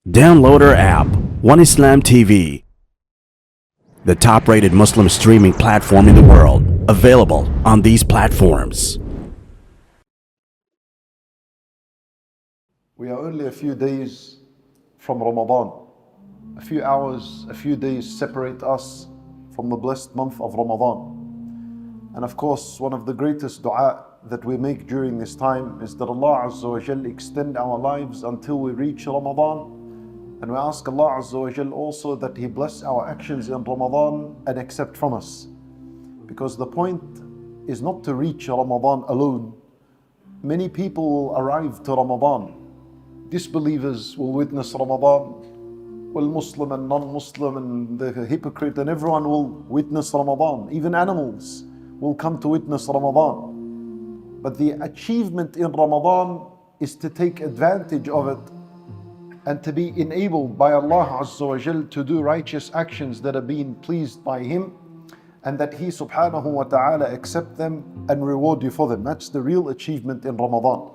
Download our app, One Islam TV, the top-rated Muslim streaming platform in the world, available on these platforms. We are only a few days from Ramadan. A few hours, a few days separate us from the blessed month of Ramadan. And of course, one of the greatest dua that we make during this time is that Allah Azza wa Jal extend our lives until we reach Ramadan. And we ask Allah Azza wa Jal also that He bless our actions in Ramadan and accept from us. Because the point is not to reach Ramadan alone. Many people will arrive to Ramadan. Disbelievers will witness Ramadan. Well, Muslim and non-Muslim and the hypocrite and everyone will witness Ramadan. Even animals will come to witness Ramadan. But the achievement in Ramadan is to take advantage of it and to be enabled by Allah Azza wa Jal to do righteous actions that are being pleased by Him, and that He subhanahu wa ta'ala accept them and reward you for them. That's the real achievement in Ramadan.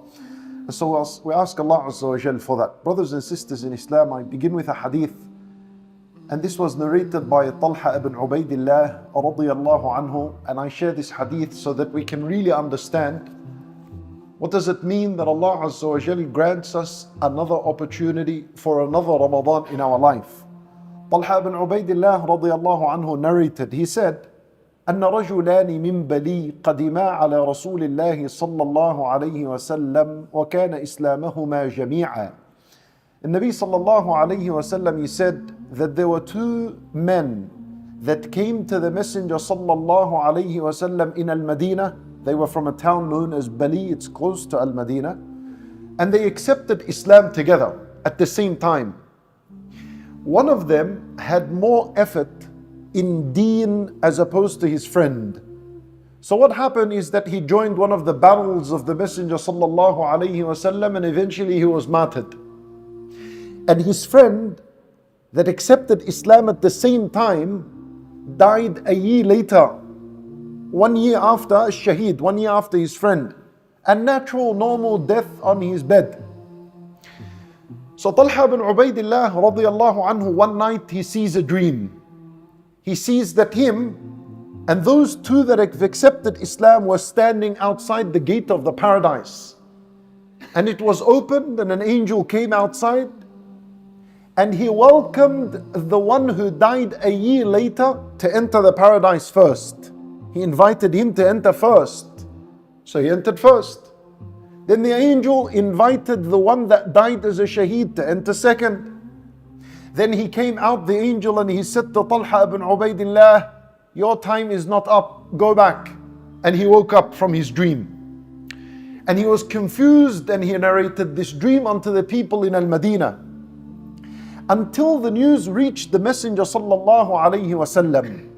And so we ask Allah Azza wa Jal for that. Brothers and sisters in Islam, I begin with a hadith, and this was narrated by Talha ibn Ubaidillah radiyallahu anhu, and I share this hadith so that we can really understand what does it mean that Allah Azza wa Jal grants us another opportunity for another Ramadan in our life. Talha ibn Ubaidillah radiyallahu anhu narrated, he said, أن رجلان من بلي قدما على رسول الله صلى الله عليه وسلم وكان إسلامهما جميعا. And Nabi sallallahu alayhi wasallam, he said that there were two men that came to the Messenger sallallahu alayhi wasallam in Al-Madinah. They were from a town known as Bali, it's close to Al-Madinah. And they accepted Islam together at the same time. One of them had more effort in deen as opposed to his friend. So what happened is that he joined one of the battles of the Messenger sallallahu alayhi wasallam, and eventually he was martyred. And his friend that accepted Islam at the same time died a year later. 1 year after Shaheed, 1 year after his friend. A natural, normal death on his bed. So Talha ibn Ubaidillah radiyallahu anhu, one night he sees a dream. He sees that him and those two that have accepted Islam were standing outside the gate of the paradise. And it was opened and an angel came outside and he welcomed the one who died a year later to enter the paradise first. He invited him to enter first. So he entered first. Then the angel invited the one that died as a shaheed to enter second. Then he came out, the angel, and he said to Talha ibn Ubaidillah, your time is not up, go back. And he woke up from his dream. And he was confused and he narrated this dream unto the people in Al-Madinah. Until the news reached the Messenger sallallahu alayhi wasallam.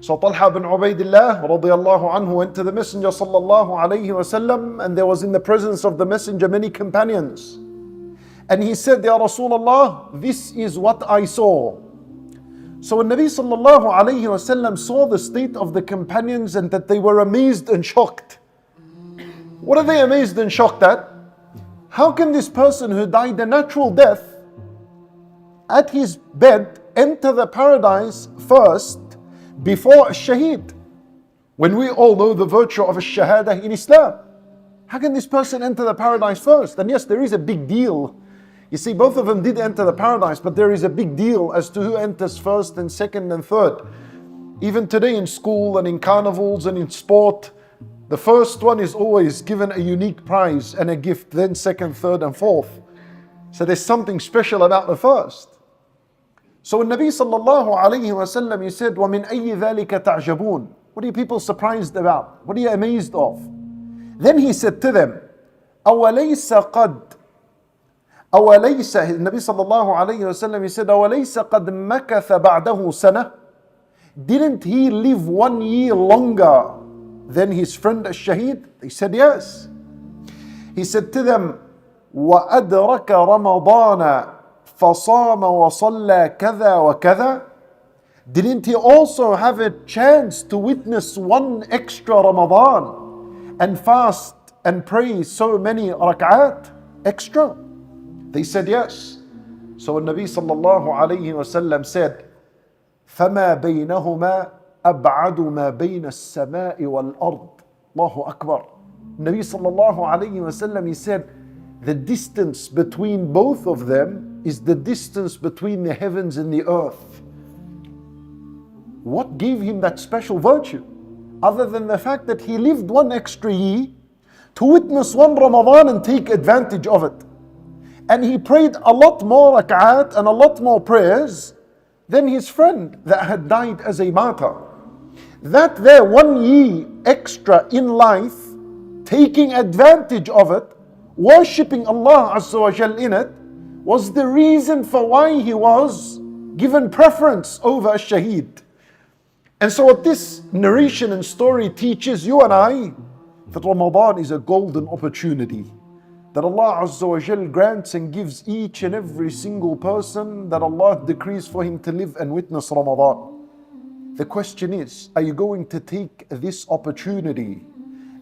So Talha ibn Ubaidillah radiyallahu anhu went to the Messenger sallallahu alayhi wasallam, and there was in the presence of the Messenger many companions. And he said, Ya Rasulullah, this is what I saw. So when Nabi sallallahu alayhi wasallam saw the state of the companions and that they were amazed and shocked. What are they amazed and shocked at? How can this person who died a natural death at his bed enter the paradise first before a shaheed, when we all know the virtue of a shahada in Islam? How can this person enter the paradise first? And yes, there is a big deal. You see, both of them did enter the paradise, but there is a big deal as to who enters first and second and third. Even today in school and in carnivals and in sport, the first one is always given a unique prize and a gift, then second, third and fourth. So there's something special about the first. So when Nabi sallallahu alayhi wa sallam, he said, وَمِنْ أَيِّ ذَلِكَ تَعْجَبُونَ? What are you people surprised about? What are you amazed of? Then he said to them, أَوَلَيْسَ قَدْ أَوَلَيْسَ, Nabi sallallahu alayhi wa sallam, he said, أَوَلَيْسَ قَدْ مَكَثَ بَعْدَهُ سَنَةً? Didn't he live 1 year longer than his friend al-Shaheed? They said yes. He said to them, وَأَدْرَكَ رَمَضَانَ فَصَامَ وَصَلَّى كَذَا وَكَذَا? Didn't he also have a chance to witness one extra Ramadan and fast and pray so many rak'at extra? They said yes. So Nabi sallallahu alayhi wasallam said, فَمَا بَيْنَهُمَا أَبْعَدُ مَا بَيْنَ السَّمَاءِ وَالْأَرْضِ. Allahu Akbar. Nabi sallallahu alayhi wasallam, he said, the distance between both of them is the distance between the heavens and the earth. What gave him that special virtue? Other than the fact that he lived one extra year to witness one Ramadan and take advantage of it. And he prayed a lot more rak'at and a lot more prayers than his friend that had died as a martyr. That there 1 year extra in life, taking advantage of it, worshipping Allah Azza wa Jal in it, was the reason for why he was given preference over a shaheed. And so what this narration and story teaches you and I, that Ramadan is a golden opportunity that Allah Azza wa Jal grants and gives each and every single person that Allah decrees for him to live and witness Ramadan. The question is, are you going to take this opportunity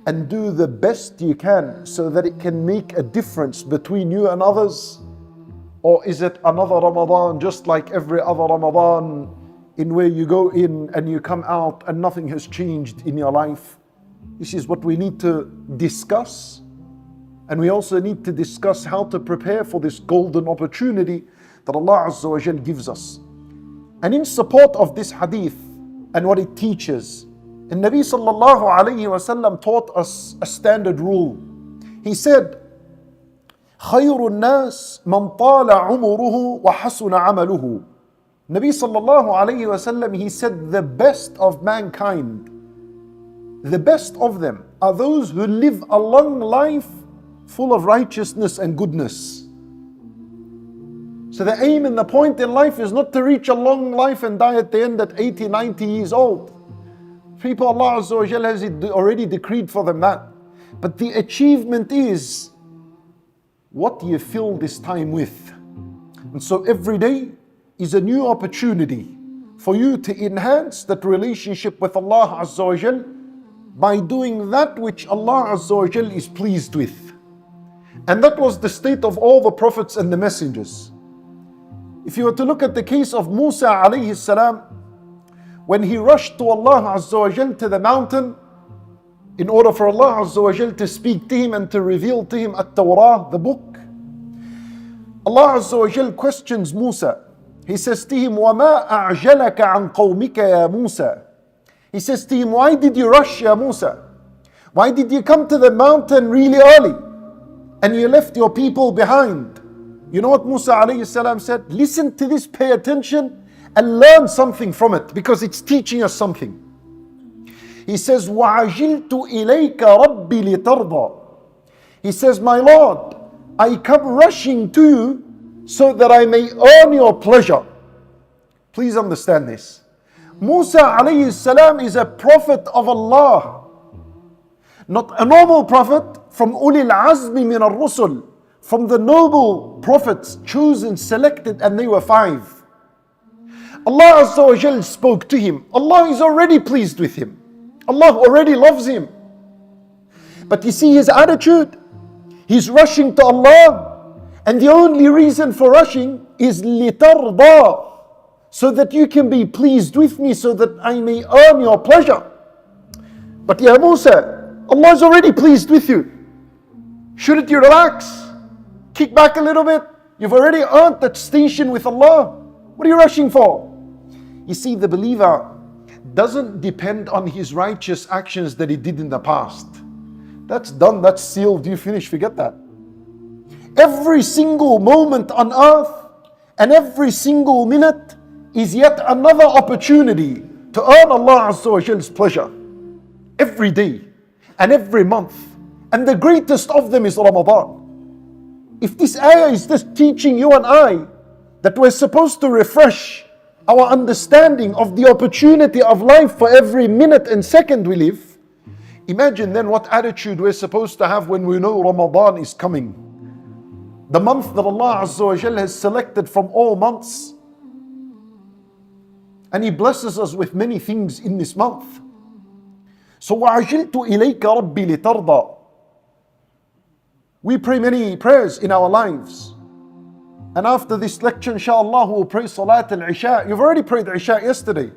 and do the best you can so that it can make a difference between you and others? Or is it another Ramadan just like every other Ramadan, in where you go in and you come out and nothing has changed in your life? This is what we need to discuss. And we also need to discuss how to prepare for this golden opportunity that Allah Azza wa Jal gives us. And in support of this hadith and what it teaches, and Nabi sallallahu alayhi wasallam taught us a standard rule. He said, خَيْرُ النَّاسِ مَنْ طَالَ عُمُرُهُ وَحَسُنَ عَمَلُهُ. Nabi sallallahu alayhi wasallam, he said, the best of mankind, the best of them are those who live a long life full of righteousness and goodness. So the aim and the point in life is not to reach a long life and die at the end at 80, 90 years old. People, Allah Azza wa Jal has already decreed for them that. But the achievement is what you fill this time with. And so every day is a new opportunity for you to enhance that relationship with Allah Azza wa Jal by doing that which Allah Azza wa Jal is pleased with. And that was the state of all the prophets and the messengers. If you were to look at the case of Musa alayhi salam, when he rushed to Allah Azza wa Jal to the mountain in order for Allah Azza wa Jal to speak to him and to reveal to him at-Tawrah, the book, Allah Azza wa Jal questions Musa. He says to him, وَمَا أَعْجَلَكَ عَنْ قَوْمِكَ يَا مُوسَى. He says to him, why did you rush, Ya Musa? Why did you come to the mountain really early and you left your people behind? You know what Musa alayhi salam said? Listen to this, pay attention and learn something from it, because it's teaching us something. He says, وَعَجِلْتُ إِلَيْكَ رَبِّ لِتَرْضَى. He says, my Lord, I come rushing to you so that I may earn your pleasure. Please understand this. Musa alayhi salam is a prophet of Allah, not a normal prophet from ulil azmi min ar-rusul, from the noble prophets chosen, selected, and they were 5. Allah Azza wa Jal spoke to him. Allah is already pleased with him. Allah already loves him. But you see his attitude. He's rushing to Allah, and the only reason for rushing is litarda, so that you can be pleased with me, so that I may earn your pleasure. But Ya Musa, Allah is already pleased with you. Shouldn't you relax? Kick back a little bit. You've already earned that station with Allah. What are you rushing for? You see, the believer doesn't depend on his righteous actions that he did in the past. That's done, that's sealed, you finish, forget that. Every single moment on earth and every single minute is yet another opportunity to earn Allah Azza wa Jal's pleasure. Every day and every month. And the greatest of them is Ramadan. If this ayah is just teaching you and I that we're supposed to refresh our understanding of the opportunity of life for every minute and second we live, imagine then what attitude we're supposed to have when we know Ramadan is coming. The month that Allah Azza wa Jal has selected from all months. And He blesses us with many things in this month. So وَعَجِلْتُ إِلَيْكَ رَبِّي لِتَرْضَى. We pray many prayers in our lives. And after this lecture, inshallah, we'll pray Salat al-Isha. You've already prayed Isha yesterday.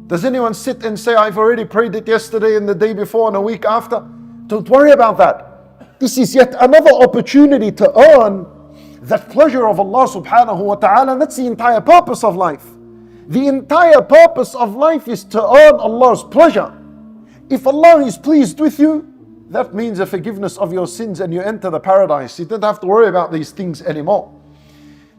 Does anyone sit and say, I've already prayed it yesterday and the day before and a week after? Don't worry about that. This is yet another opportunity to earn that pleasure of Allah subhanahu wa ta'ala. And that's the entire purpose of life. The entire purpose of life is to earn Allah's pleasure. If Allah is pleased with you, that means the forgiveness of your sins and you enter the paradise. You don't have to worry about these things anymore.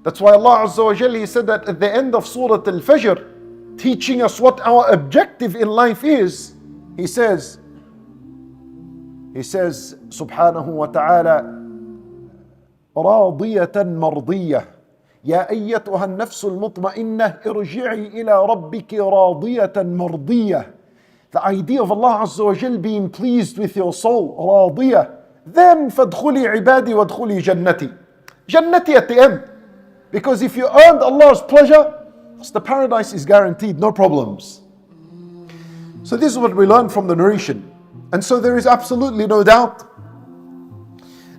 That's why Allah Azza wa Jalla, He said that at the end of Surah Al-Fajr, teaching us what our objective in life is. He says, subhanahu wa ta'ala, راضية مرضية يا أيتها النفس المطمئنة ارجعي إلى ربك راضية مرضية. The idea of Allah Azza wa Jal being pleased with your soul, راضية. Then فادخلي عبادي وادخلي جنتي. Jannati at the end. Because if you earned Allah's pleasure, the paradise is guaranteed, no problems. So this is what we learn from the narration. And so there is absolutely no doubt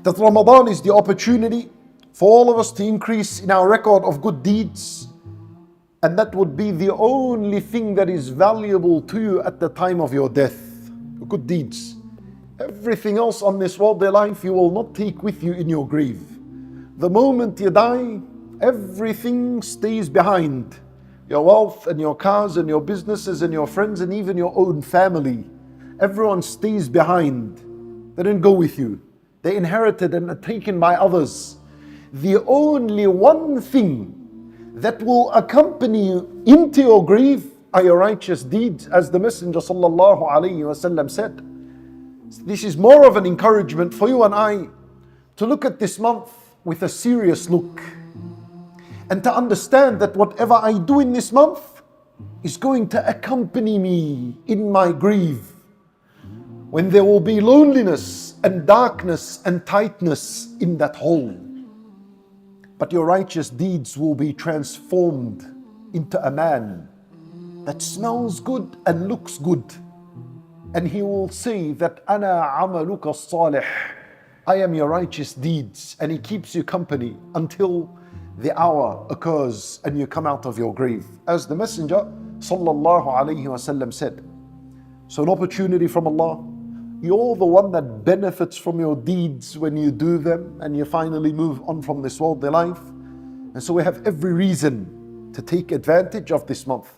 that Ramadan is the opportunity for all of us to increase in our record of good deeds. And that would be the only thing that is valuable to you at the time of your death. Good deeds. Everything else on this worldly life you will not take with you in your grave. The moment you die, everything stays behind. Your wealth and your cars and your businesses and your friends and even your own family. Everyone stays behind. They didn't go with you. They inherited and are taken by others. The only one thing that will accompany you into your grave are your righteous deeds, as the Messenger sallallahu alaihi wasallam said. This is more of an encouragement for you and I to look at this month with a serious look and to understand that whatever I do in this month is going to accompany me in my grave, when there will be loneliness and darkness and tightness in that hole. But your righteous deeds will be transformed into a man that smells good and looks good. And he will say that Ana amaluka salih, I am your righteous deeds. And he keeps you company until the hour occurs and you come out of your grave. As the Messenger sallallahu alaihi wasallam said. So an opportunity from Allah. You're the one that benefits from your deeds when you do them and you finally move on from this worldly life. And so we have every reason to take advantage of this month.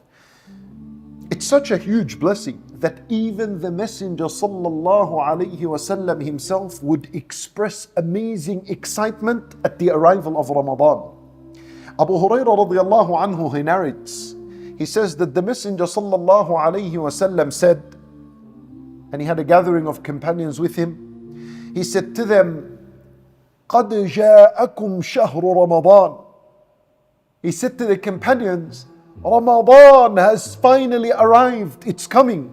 It's such a huge blessing that even the Messenger sallallahu alaihi wasallam himself would express amazing excitement at the arrival of Ramadan. Abu Hurairah radiallahu anhu, he narrates, he says that the Messenger sallallahu alaihi wasallam said, and he had a gathering of companions with him, he said to them, قَدْ جَاءَكُمْ شَهْرُ رَمَضَانِ. He said to the companions, Ramadan has finally arrived, it's coming.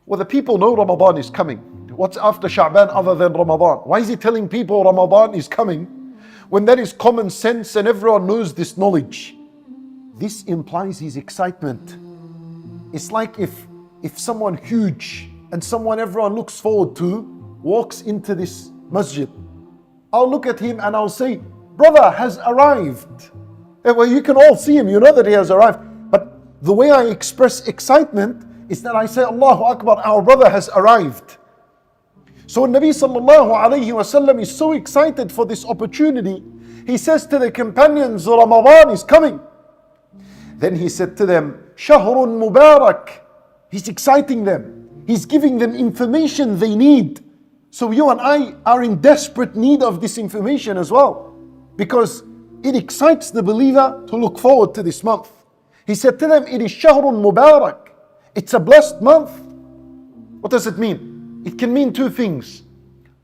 Well, the people know Ramadan is coming. What's after Sha'ban other than Ramadan? Why is he telling people Ramadan is coming when that is common sense and everyone knows this knowledge? This implies his excitement. It's like if someone huge and someone everyone looks forward to walks into this masjid, I'll look at him and I'll say, brother has arrived. Well, you can all see him, you know that he has arrived. But the way I express excitement is that I say, Allahu Akbar, our brother has arrived. So Nabi sallallahu alayhi wasallam is so excited for this opportunity. He says to the companions, Ramadan is coming. Then he said to them, Shahrun Mubarak. He's exciting them. He's giving them information they need. So you and I are in desperate need of this information as well, because it excites the believer to look forward to this month. He said to them, it is Shahrun Mubarak. It's a blessed month. What does it mean? It can mean two things.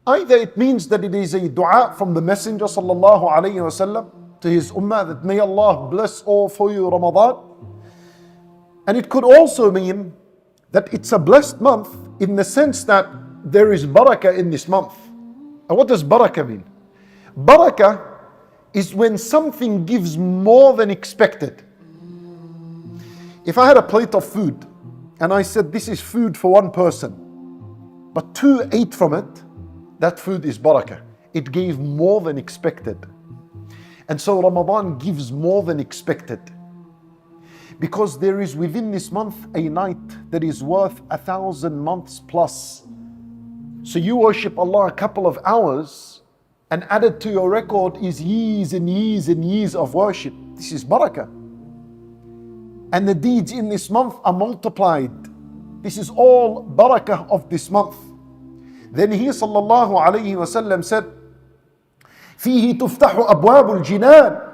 Either it means that it is a dua from the Messenger sallallahu alayhi wasallam to his ummah, that may Allah bless all for you Ramadan. And it could also mean that it's a blessed month in the sense that there is barakah in this month. And what does barakah mean? Barakah is when something gives more than expected. If I had a plate of food and I said this is food for one person, but two ate from it, that food is barakah. It gave more than expected. And so Ramadan gives more than expected. Because there is within this month a night that is worth 1,000 months plus. So you worship Allah a couple of hours, and added to your record is years and years and years of worship. This is barakah. And the deeds in this month are multiplied. This is all barakah of this month. Then he sallallahu alayhi wa sallam said, فِيهِ تُفْتَحُ أَبْوَابُ الْجِنَانِ.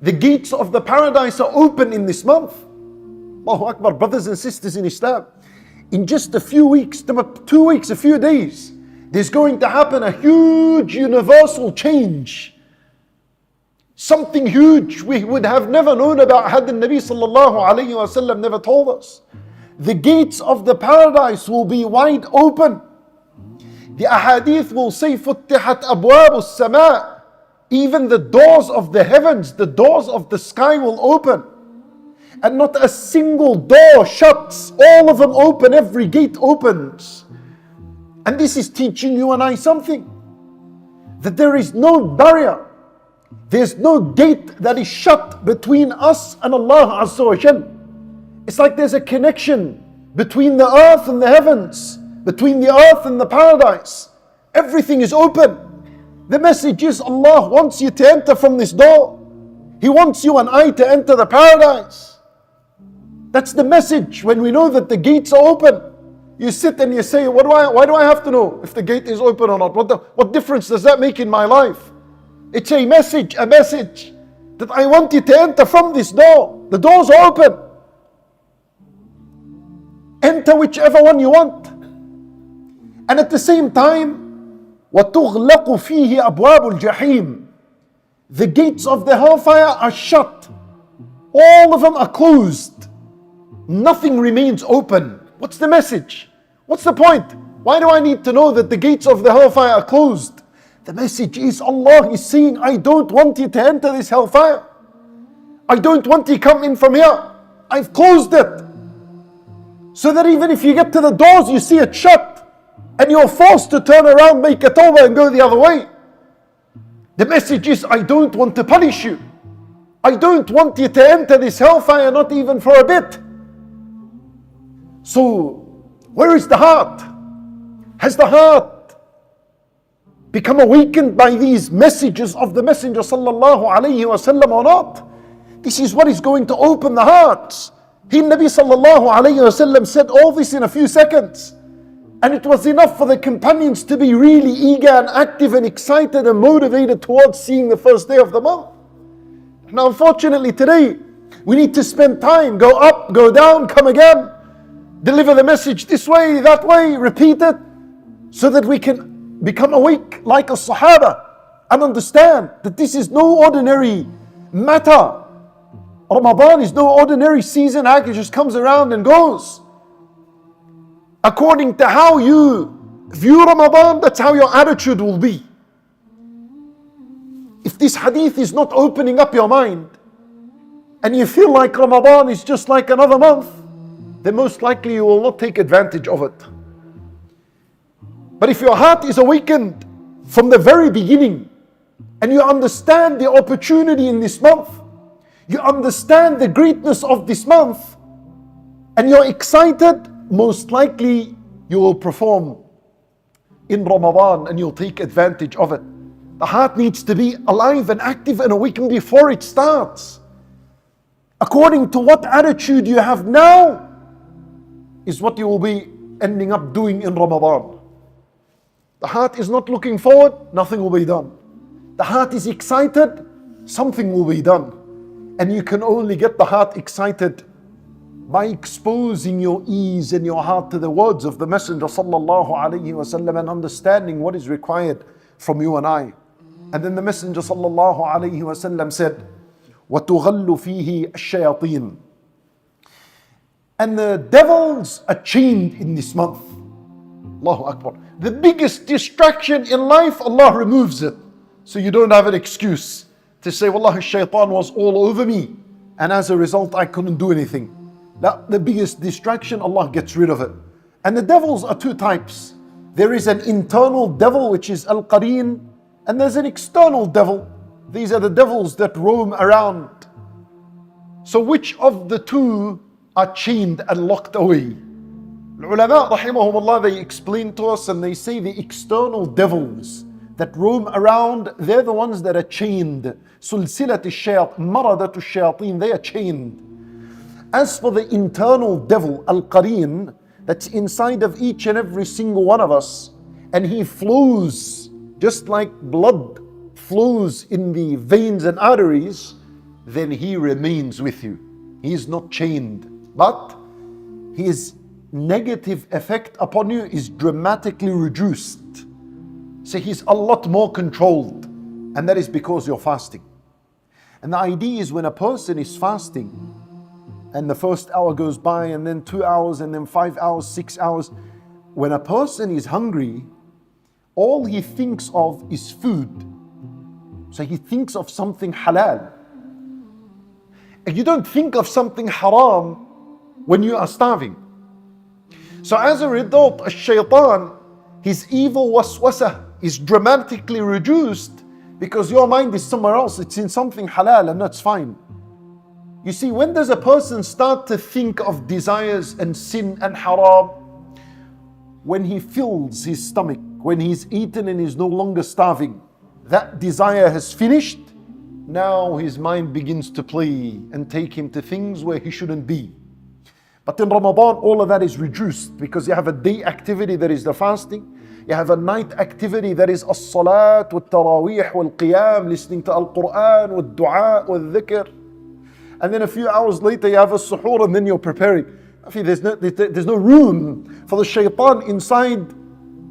The gates of the paradise are open in this month. Allahu Akbar, brothers and sisters in Islam. In just a few weeks, 2 weeks, a few days, there's going to happen a huge universal change. Something huge we would have never known about had the Nabi sallallahu alayhi wa sallam never told us. The gates of the paradise will be wide open. The ahadith will say, فُتِّحَتْ أَبْوَابُ السَّمَاءِ. Even the doors of the heavens, the doors of the sky will open. And not a single door shuts. All of them open, every gate opens. And this is teaching you and I something. That there is no barrier. There's no gate that is shut between us and Allah Azza wa Jal. It's like there's a connection between the earth and the heavens, between the earth and the paradise. Everything is open. The message is Allah wants you to enter from this door. He wants you and I to enter the paradise. That's the message. When we know that the gates are open, you sit and you say, why do I have to know if the gate is open or not? What difference does that make in my life? It's a message that I want you to enter from this door. The doors are open. Enter whichever one you want. And at the same time, وَتُغْلَقُ فِيهِ أَبْوَابُ الْجَحِيمِ. The gates of the hellfire are shut. All of them are closed. Nothing remains open. What's the message? What's the point? Why do I need to know that the gates of the hellfire are closed? The message is Allah is saying, I don't want you to enter this hellfire. I don't want you to come in from here. I've closed it. So that even if you get to the doors, you see it shut. And you're forced to turn around, make a tawbah and go the other way. The message is, I don't want to punish you. I don't want you to enter this hellfire, not even for a bit. So, where is the heart? Has the heart become awakened by these messages of the Messenger sallallahu alayhi wa sallam or not? This is what is going to open the hearts. Nabi sallallahu alayhi wa sallam said all this in a few seconds. And it was enough for the companions to be really eager and active and excited and motivated towards seeing the first day of the month. Now unfortunately today, we need to spend time, go up, go down, come again, deliver the message this way, that way, repeat it, so that we can become awake like a Sahaba and understand that this is no ordinary matter. Ramadan is no ordinary season, it just comes around and goes. According to how you view Ramadan, that's how your attitude will be. If this hadith is not opening up your mind, and you feel like Ramadan is just like another month, then most likely you will not take advantage of it. But if your heart is awakened from the very beginning, and you understand the opportunity in this month, you understand the greatness of this month, and you're excited, most likely you will perform in Ramadan and you'll take advantage of it. The heart needs to be alive and active and awakened before it starts. According to what attitude you have now is what you will be ending up doing in Ramadan. The heart is not looking forward, nothing will be done. The heart is excited, something will be done. And you can only get the heart excited by exposing your ears and your heart to the words of the Messenger sallallahu alaihi wasallam and understanding what is required from you and I. And then the Messenger sallallahu alaihi wasallam said, وَتُغَلُّ فِيهِ الشَّيَاطِينَ. And the devils are chained in this month. Allahu Akbar. The biggest distraction in life, Allah removes it. So you don't have an excuse to say, Wallahi, shaitan was all over me, and as a result I couldn't do anything. The biggest distraction, Allah gets rid of it. And the devils are two types. There is an internal devil, which is al-qareen, and there's an external devil, These are the devils that roam around. So which of the two are chained and locked away? Ulama rahimahumullah, they explain to us and they say the external devils that roam around, they're the ones that are chained. Sulsilat al-shayatin, maradat al-shayatin, they are chained. As for the internal devil, al-qareen, that's inside of each and every single one of us, and he flows just like blood flows in the veins and arteries, then he remains with you. He is not chained, but his negative effect upon you is dramatically reduced. So he's a lot more controlled, and that is because you're fasting. And the idea is when a person is fasting, and the first hour goes by, and then 2 hours, and then 5 hours, 6 hours, when a person is hungry, all he thinks of is food. So he thinks of something halal. And you don't think of something haram when you are starving. So as a result, shaitan, his evil waswasa is dramatically reduced because your mind is somewhere else. It's in something halal, and that's fine. You see, when does a person start to think of desires and sin and haram? When he fills his stomach, when he's eaten and he's no longer starving. That desire has finished. Now his mind begins to play and take him to things where he shouldn't be. But in Ramadan, all of that is reduced because you have a day activity that is the fasting. You have a night activity that is as-salat, wal-taraweeh, wal-qiyam, listening to Al-Quran, wal-du'a, wal-dhikr. And then a few hours later you have a suhoor and then you're preparing. There's no room for the shaitan inside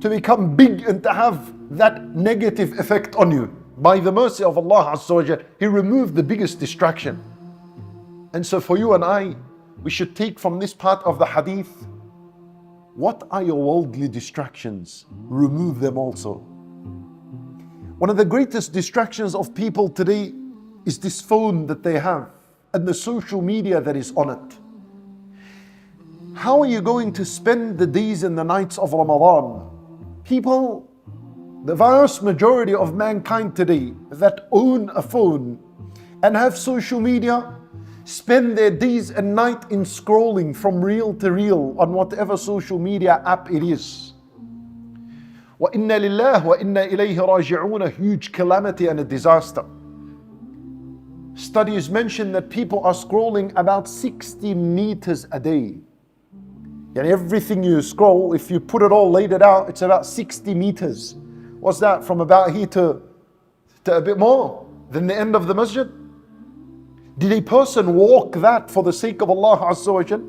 to become big and to have that negative effect on you. By the mercy of Allah Azza wa Jal, He removed the biggest distraction. And so for you and I, we should take from this part of the hadith, what are your worldly distractions? Remove them also. One of the greatest distractions of people today is this phone that they have and the social media that is on it. How are you going to spend the days and the nights of Ramadan? People, the vast majority of mankind today that own a phone and have social media, spend their days and night in scrolling from reel to reel on whatever social media app it is. وَإِنَّ لِلَّهِ وَإِنَّ إِلَيْهِ رَاجِعُونَ, a huge calamity and a disaster. Studies mention that people are scrolling about 60 meters a day. And everything you scroll, if you put it all, laid it out, it's about 60 meters. What's that? From about here to a bit more than the end of the masjid? Did a person walk that for the sake of Allah Azza wa Jal?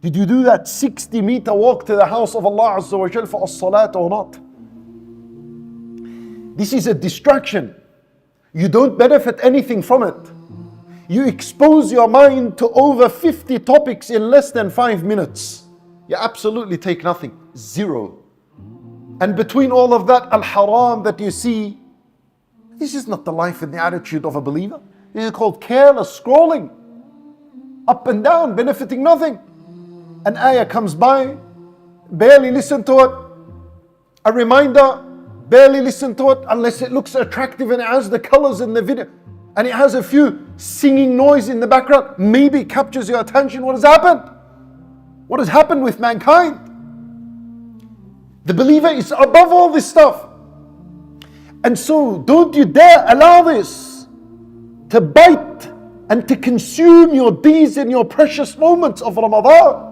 Did you do that 60-meter walk to the house of Allah Azza wa Jal for as-salat or not? This is a distraction. You don't benefit anything from it. You expose your mind to over 50 topics in less than 5 minutes. You absolutely take nothing. Zero. And between all of that, al-haram that you see, this is not the life and the attitude of a believer. This is called careless scrolling. Up and down, benefiting nothing. An ayah comes by, barely listen to it. A reminder, barely listen to it unless it looks attractive and it has the colors in the video. And it has a few singing noise in the background. Maybe it captures your attention. What has happened? What has happened with mankind? The believer is above all this stuff. And so don't you dare allow this to bite and to consume your days and your precious moments of Ramadan.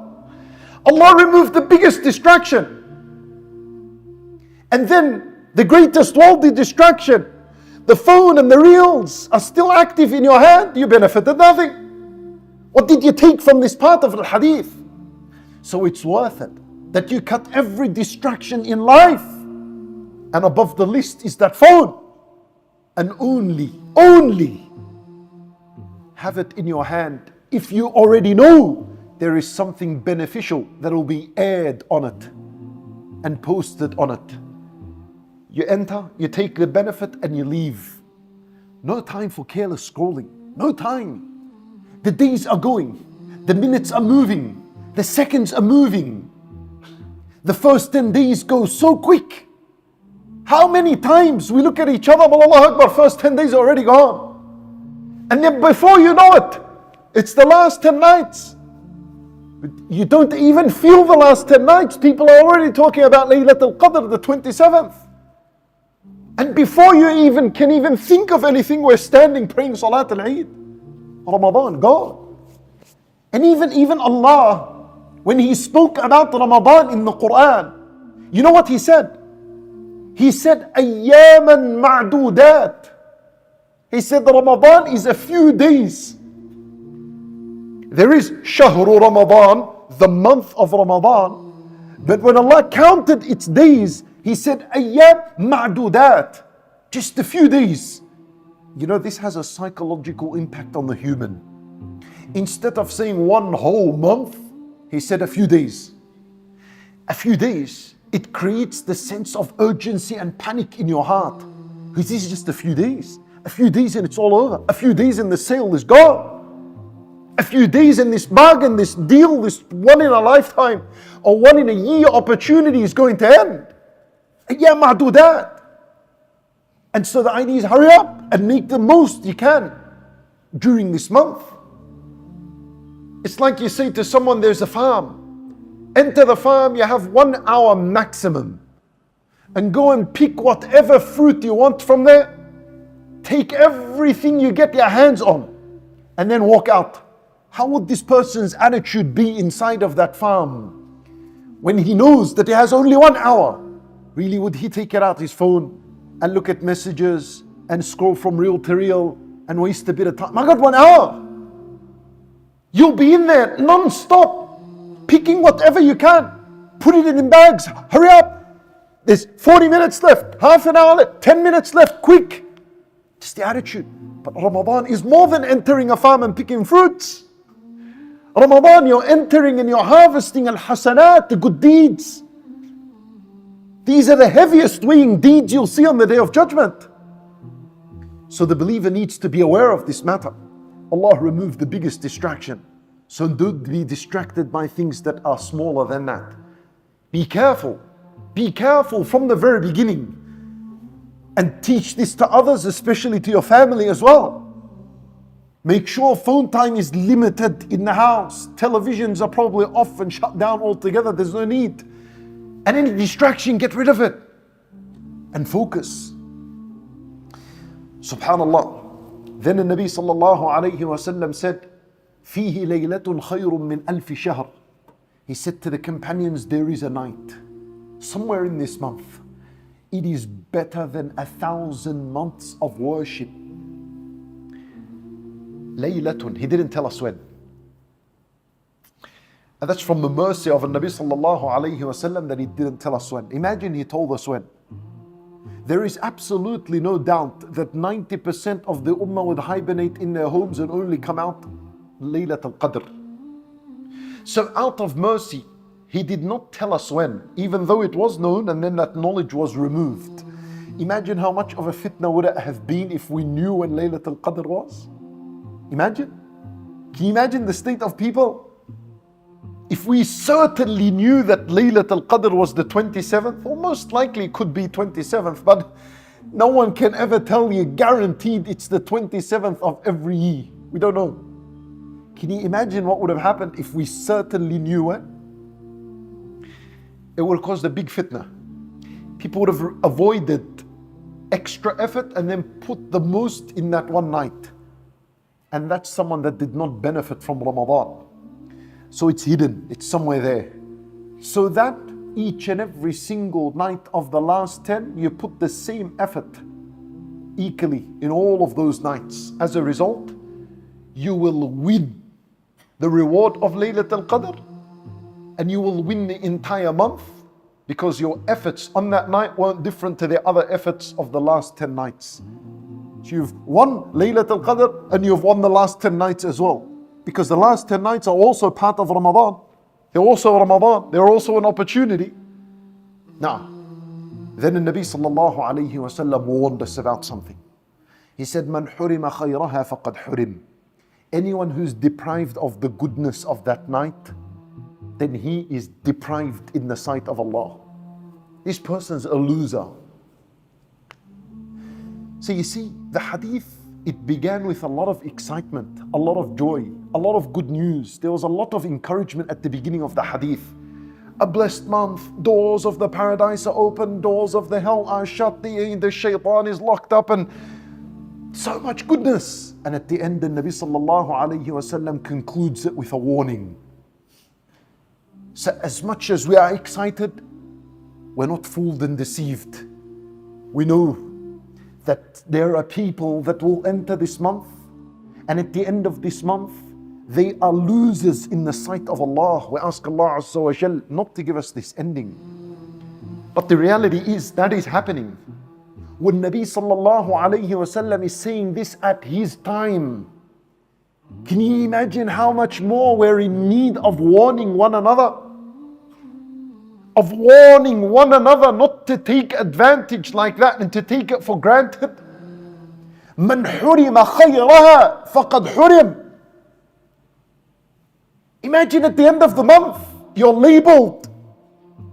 Allah removed the biggest distraction. And then the greatest worldly distraction, the phone and the reels are still active in your hand. You benefited nothing. What did you take from this part of the hadith? So it's worth it that you cut every distraction in life. And above the list is that phone. And only have it in your hand if you already know there is something beneficial that will be aired on it and posted on it. You enter, you take the benefit and you leave. No time for careless scrolling. No time. The days are going. The minutes are moving. The seconds are moving. The first 10 days go so quick. How many times we look at each other, but Allah Akbar, first 10 days are already gone. And then before you know it, it's the last 10 nights. But you don't even feel the last 10 nights. People are already talking about Laylatul Qadr, the 27th. And before you can even think of anything, we're standing praying Salat al-Eid. Ramadan, gone. And even Allah, when He spoke about Ramadan in the Quran, you know what He said? He said, أَيَّامًا مَعْدُودَاتٍ. He said Ramadan is a few days. There is Shahru Ramadan, the month of Ramadan. But when Allah counted its days, He said, Ayyam ma'dudat. Just a few days. You know, this has a psychological impact on the human. Instead of saying one whole month, He said a few days. A few days. It creates the sense of urgency and panic in your heart. Because this is just a few days. A few days and it's all over. A few days and the sale is gone. A few days and this bargain, this deal, this one in a lifetime or one in a year opportunity is going to end. Yeah, ma'dudat. And so the idea is hurry up and make the most you can during this month. It's like you say to someone, there's a farm. Enter the farm, you have 1 hour maximum. And go and pick whatever fruit you want from there. Take everything you get your hands on. And then walk out. How would this person's attitude be inside of that farm? When he knows that he has only 1 hour. Really, would he take it out his phone and look at messages and scroll from reel to reel and waste a bit of time? I got 1 hour. You'll be in there non-stop. Picking whatever you can, put it in bags, hurry up. There's 40 minutes left, half an hour left, 10 minutes left, quick. Just the attitude. But Ramadan is more than entering a farm and picking fruits. Ramadan, you're entering and you're harvesting al-hasanat, the good deeds. These are the heaviest weighing deeds you'll see on the Day of Judgment. So the believer needs to be aware of this matter. Allah removed the biggest distraction. So don't be distracted by things that are smaller than that. Be careful. Be careful from the very beginning. And teach this to others, especially to your family as well. Make sure phone time is limited in the house. Televisions are probably off and shut down altogether. There's no need. And any distraction, get rid of it. And focus. Subhanallah. Then the Nabi sallallahu alayhi wa sallam said, فيه ليلة خير من ألف شهر. He said to the companions, there is a night somewhere in this month. It is better than 1,000 months of worship. Laylatun. He didn't tell us when. And that's from the mercy of the Nabi sallallahu alayhi wa sallam that He didn't tell us when. Imagine He told us when. There is absolutely no doubt that 90% of the ummah would hibernate in their homes and only come out Laylatul Qadr. So out of mercy, He did not tell us when, even though it was known and then that knowledge was removed. Imagine how much of a fitna would it have been if we knew when Laylatul Qadr was? Imagine. Can you imagine the state of people? If we certainly knew that Laylatul Qadr was the 27th, or most likely it could be 27th, but no one can ever tell you guaranteed it's the 27th of every year. We don't know. Can you imagine what would have happened if we certainly knew when? It would have caused a big fitna. People would have avoided extra effort and then put the most in that one night. And that's someone that did not benefit from Ramadan. So it's hidden, it's somewhere there. So that each and every single night of the last 10, you put the same effort equally in all of those nights. As a result, you will win the reward of Laylatul Qadr, and you will win the entire month because your efforts on that night weren't different to the other efforts of the last 10 nights. So you've won Laylatul Qadr and you've won the last 10 nights as well. Because the last 10 nights are also part of Ramadan. They're also Ramadan. They're also an opportunity. Now, then the Nabi sallallahu alayhi wa sallam warned us about something. He said, "Man hurima khayraha faqad hurim." Anyone who's deprived of the goodness of that night, then he is deprived in the sight of Allah. This person's a loser. So you see, the hadith, it began with a lot of excitement, a lot of joy, a lot of good news. There was a lot of encouragement at the beginning of the hadith. A blessed month, doors of the paradise are open, doors of the hell are shut, the shaitan is locked up, and so much goodness. And at the end, the Nabi sallallahu alayhi wasallam concludes it with a warning. So as much as we are excited, we're not fooled and deceived. We know that there are people that will enter this month, and at the end of this month, they are losers in the sight of Allah. We ask Allah Azza wa Jal not to give us this ending. But the reality is that is happening. When Nabi sallallahu alayhi wasallam is saying this at his time, can you imagine how much more we're in need of warning one another? Of warning one another not to take advantage like that and to take it for granted. من حرم خيرها فقد حرم. Imagine at the end of the month, you're labeled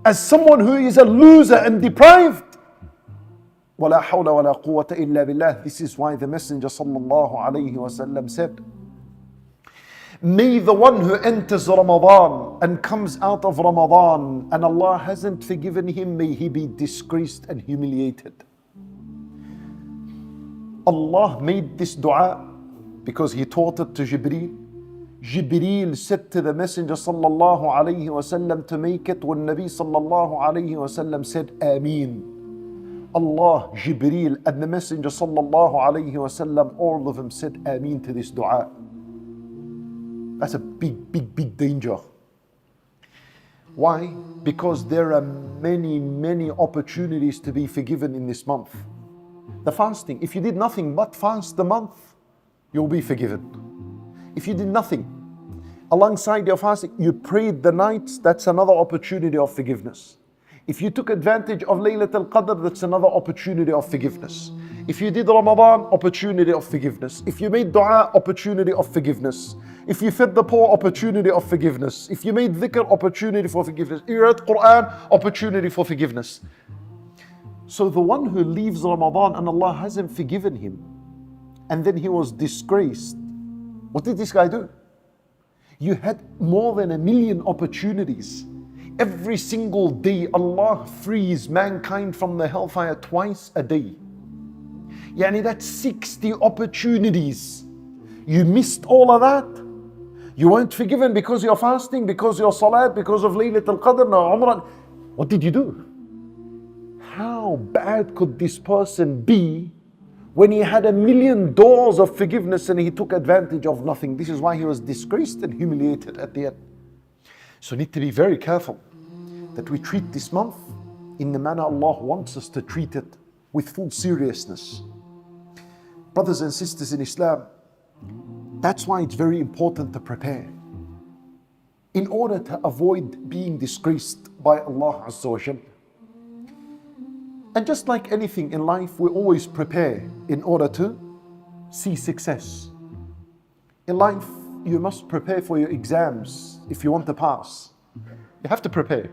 as someone who is a loser and deprived. وَلَا حَوْلَ وَلَا قُوَّةَ إِلَّا بِاللَّهِ. This is why the Messenger sallallahu alayhi wasallam said, may the one who enters Ramadan and comes out of Ramadan and Allah hasn't forgiven him, may he be disgraced and humiliated. Allah made this dua because He taught it to Jibreel. Jibreel said to the Messenger sallallahu alayhi wasallam to make it when Nabi sallallahu alayhi wasallam said Ameen. Allah, Jibreel and the Messenger sallallahu alayhi wasallam, all of them said Ameen to this dua. That's a big danger. Why? Because there are many opportunities to be forgiven in this month. The fasting, if you did nothing but fast the month, you'll be forgiven. If you did nothing, alongside your fasting, you prayed the nights, that's another opportunity of forgiveness. If you took advantage of Laylatul Qadr, that's another opportunity of forgiveness. If you did Ramadan, opportunity of forgiveness. If you made dua, opportunity of forgiveness. If you fed the poor, opportunity of forgiveness. If you made dhikr, opportunity for forgiveness. If you read Quran, opportunity for forgiveness. So the one who leaves Ramadan and Allah hasn't forgiven him, and then he was disgraced, what did this guy do? You had more than 1 million opportunities. Every single day, Allah frees mankind from the hellfire twice a day. Yani that's 60 opportunities. You missed all of that. You weren't forgiven because you're fasting, because you're salat, because of Laylatul Qadr, no Umrah. What did you do? How bad could this person be when he had 1 million doors of forgiveness and he took advantage of nothing? This is why he was disgraced and humiliated at the end. So we need to be very careful that we treat this month in the manner Allah wants us to treat it, with full seriousness. Brothers and sisters in Islam, that's why it's very important to prepare in order to avoid being disgraced by Allah Azza wa Jal. And just like anything in life, we always prepare in order to see success. In life, you must prepare for your exams if you want to pass. You have to prepare.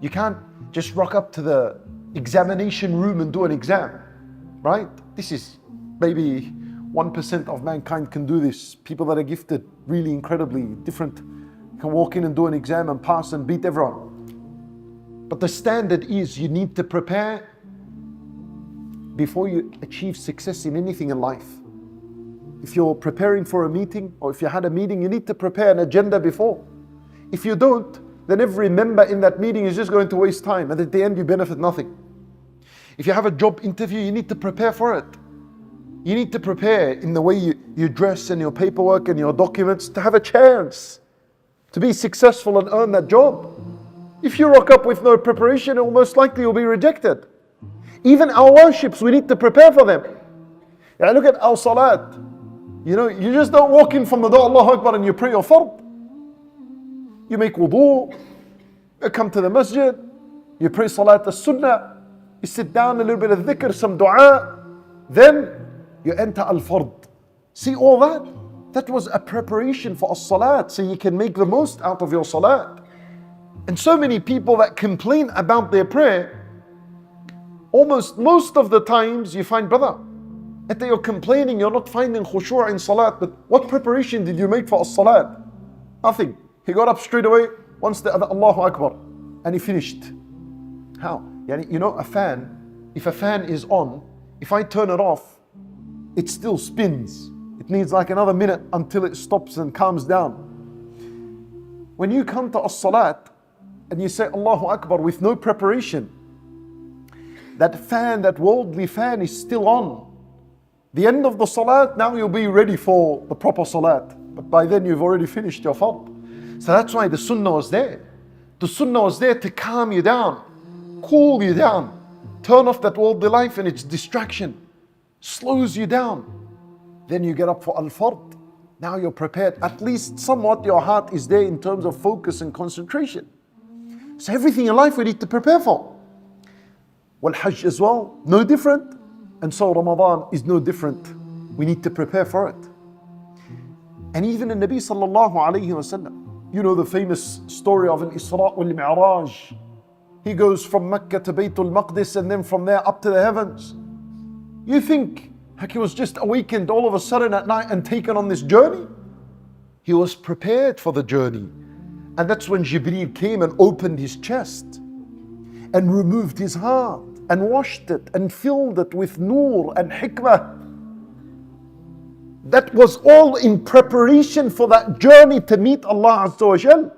You can't just rock up to the examination room and do an exam, right? This is maybe 1% of mankind can do this. People that are gifted really incredibly different can walk in and do an exam and pass and beat everyone. But the standard is you need to prepare before you achieve success in anything in life. If you're preparing for a meeting, or if you had a meeting, you need to prepare an agenda before. If you don't, then every member in that meeting is just going to waste time, and at the end you benefit nothing. If you have a job interview, you need to prepare for it. You need to prepare in the way you dress and your paperwork and your documents to have a chance to be successful and earn that job. If you rock up with no preparation, it will most likely you'll be rejected. Even our worships, we need to prepare for them. Yeah, look at our salat. You just don't walk in from the door, Allahu Akbar, and you pray your fard. You make wudu, you come to the masjid, you pray salat as-sunnah, you sit down, a little bit of dhikr, some dua, then you enter al-fard. See all that? That was a preparation for as-salat, so you can make the most out of your salat. And so many people that complain about their prayer, almost most of the times you find, brother, And that you're complaining you're not finding khushu' in salat, but what preparation did you make for as-salat? Nothing. He got up straight away, once the other Allahu Akbar, and he finished. How? You know, a fan, if a fan is on, if I turn it off, it still spins. It needs like another minute until it stops and calms down. When you come to as-salat and you say Allahu Akbar with no preparation, that fan, that worldly fan is still on. The end of the salat, now you'll be ready for the proper salat. But by then you've already finished your fard. So that's why the sunnah was there. The sunnah was there to calm you down, cool you down, turn off that worldly life and its distraction, slows you down. Then you get up for al-fard. Now you're prepared. At least somewhat your heart is there in terms of focus and concentration. So everything in life we need to prepare for. Well, Hajj as well, no different. And so Ramadan is no different. We need to prepare for it. And even the Nabi sallallahu alayhi wa sallam, you know the famous story of al-Isra wal-Mi'raj. He goes from Mecca to Baytul Maqdis and then from there up to the heavens. You think like he was just awakened all of a sudden at night and taken on this journey? He was prepared for the journey. And that's when Jibreel came and opened his chest and removed his heart and washed it and filled it with nur and hikmah. That was all in preparation for that journey to meet Allah Azza wa Jal.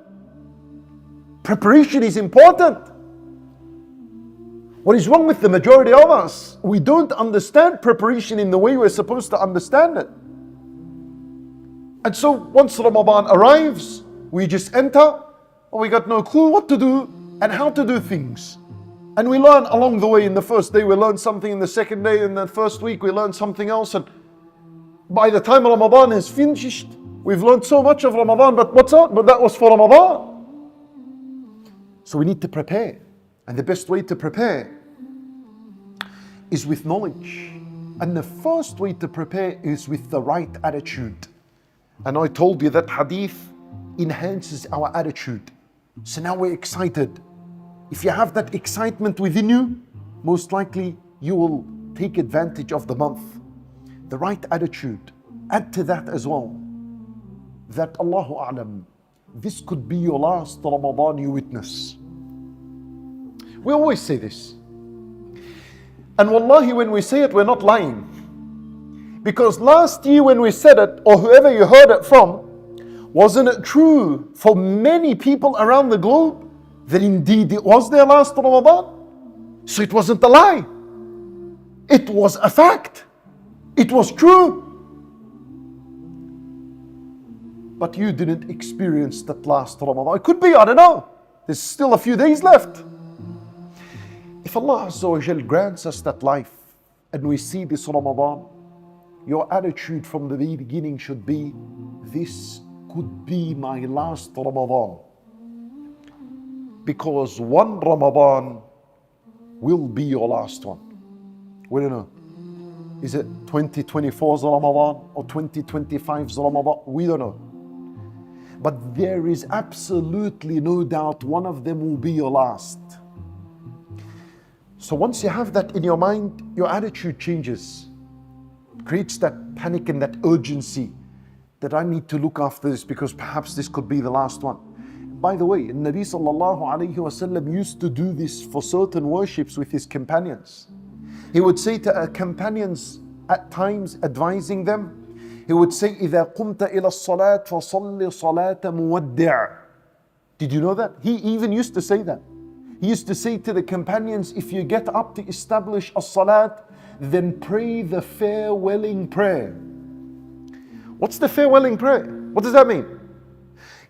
Preparation is important. What is wrong with the majority of us? We don't understand preparation in the way we're supposed to understand it. And so once Ramadan arrives, we just enter, or we got no clue what to do and how to do things. And we learn along the way. In the first day we learn something, in the second day, in the first week we learn something else. And by the time Ramadan is finished, we've learned so much of Ramadan, but what's up? But that was for Ramadan. So we need to prepare. And the best way to prepare is with knowledge. And the first way to prepare is with the right attitude. And I told you that hadith enhances our attitude. So now we're excited. If you have that excitement within you, most likely you will take advantage of the month. The right attitude. Add to that as well, that Allahu A'lam, this could be your last Ramadan you witness. We always say this. And wallahi, when we say it, we're not lying. Because last year when we said it, or whoever you heard it from, wasn't it true for many people around the globe that indeed it was their last Ramadan? So it wasn't a lie. It was a fact. It was true. But you didn't experience that last Ramadan. It could be, I don't know. There's still a few days left. If Allah Azza wa Jal grants us that life and we see this Ramadan, your attitude from the beginning should be, this could be my last Ramadan. Because one Ramadan will be your last one. We don't know. Is it 2024's Ramadan or 2025's Ramadan? We don't know. But there is absolutely no doubt one of them will be your last. So once you have that in your mind, your attitude changes. It creates that panic and that urgency that I need to look after this because perhaps this could be the last one. By the way, Nabi sallallahu alayhi wa sallam used to do this for certain worships with his companions. He would say to companions at times, advising them, he would say, إِذَا قُمْتَ إِلَى الصَّلَاةِ فَصَلِّ صَلَاةَ مُوَدِّعٍ. Did you know that? He even used to say that. He used to say to the companions, if you get up to establish a salat, then pray the farewelling prayer. What's the farewelling prayer? What does that mean?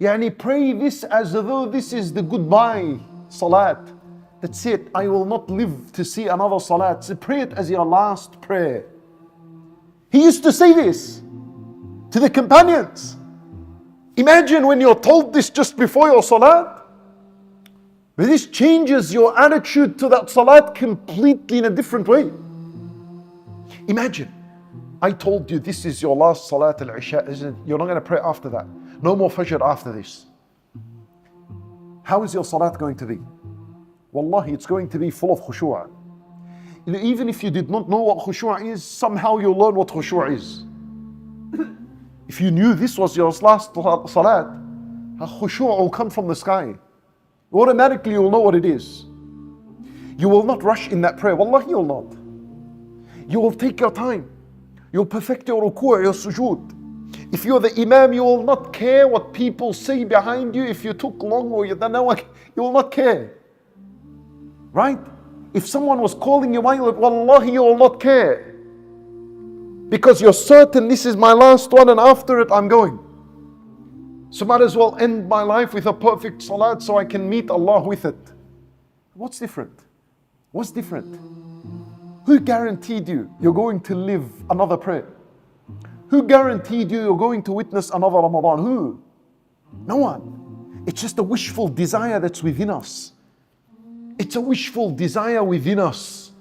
Yani pray this as though this is the goodbye salat. That's it. I will not live to see another salat. So pray it as your last prayer. He used to say this to the companions. Imagine when you're told this just before your salat. This changes your attitude to that salat completely in a different way. Imagine, I told you this is your last salat al-Isha, you're not going to pray after that. No more Fajr after this. How is your salat going to be? Wallahi, it's going to be full of khushu'ah. Even if you did not know what khushu' is, somehow you'll learn what khushu' is. If you knew this was your last salat, a khushu' will come from the sky. Automatically you'll know what it is. You will not rush in that prayer. Wallahi, you'll not. You will take your time. You'll perfect your ruku', your sujood. If you're the imam, you will not care what people say behind you. If you took long or you will not care. Right? If someone was calling you, wallahi, you will not care. Because you're certain this is my last one and after it I'm going. So might as well end my life with a perfect salat so I can meet Allah with it. What's different? What's different? Who guaranteed you you're going to live another prayer? Who guaranteed you you're going to witness another Ramadan? Who? No one. It's just a wishful desire that's within us. It's a wishful desire within us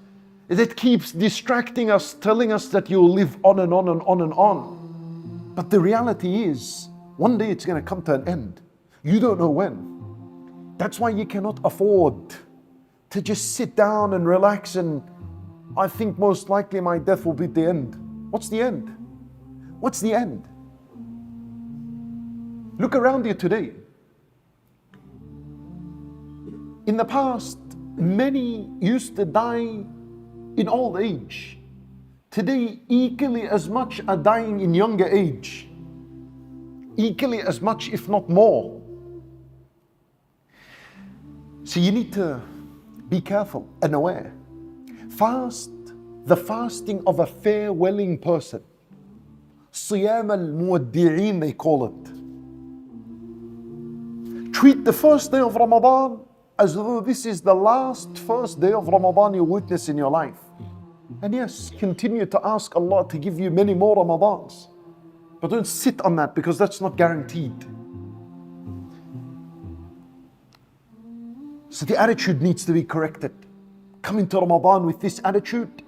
that keeps distracting us, telling us that you'll live on and on and on and on. But the reality is, one day it's going to come to an end. You don't know when. That's why you cannot afford to just sit down and relax and I think most likely my death will be the end. What's the end? What's the end? Look around you today. In the past, many used to die in old age. Today, equally as much are dying in younger age. Equally as much, if not more. So you need to be careful and aware. Fast, the fasting of a farewelling person. Siyam al-muwaddi'een, they call it. Treat the first day of Ramadan as though this is the last first day of Ramadan you witness in your life. And yes, continue to ask Allah to give you many more Ramadans. But don't sit on that because that's not guaranteed. So the attitude needs to be corrected. Come into Ramadan with this attitude,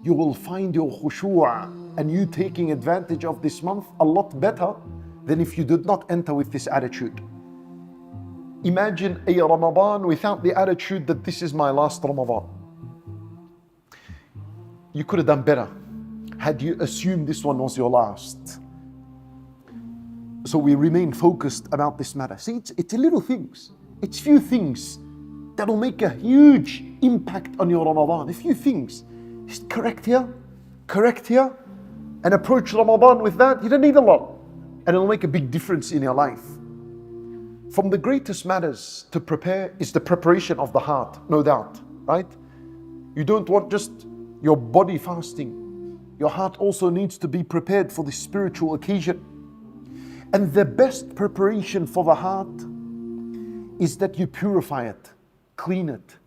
you will find your khushu' and you taking advantage of this month a lot better than if you did not enter with this attitude. Imagine a Ramadan without the attitude that this is my last Ramadan. You could have done better had you assumed this one was your last. So we remain focused about this matter. See, it's little things. It's few things that'll make a huge impact on your Ramadan. A few things. Just correct here, and approach Ramadan with that. You don't need a lot. And it'll make a big difference in your life. From the greatest matters to prepare is the preparation of the heart, no doubt, right? You don't want just your body fasting. Your heart also needs to be prepared for this spiritual occasion. And the best preparation for the heart is that you purify it, clean it.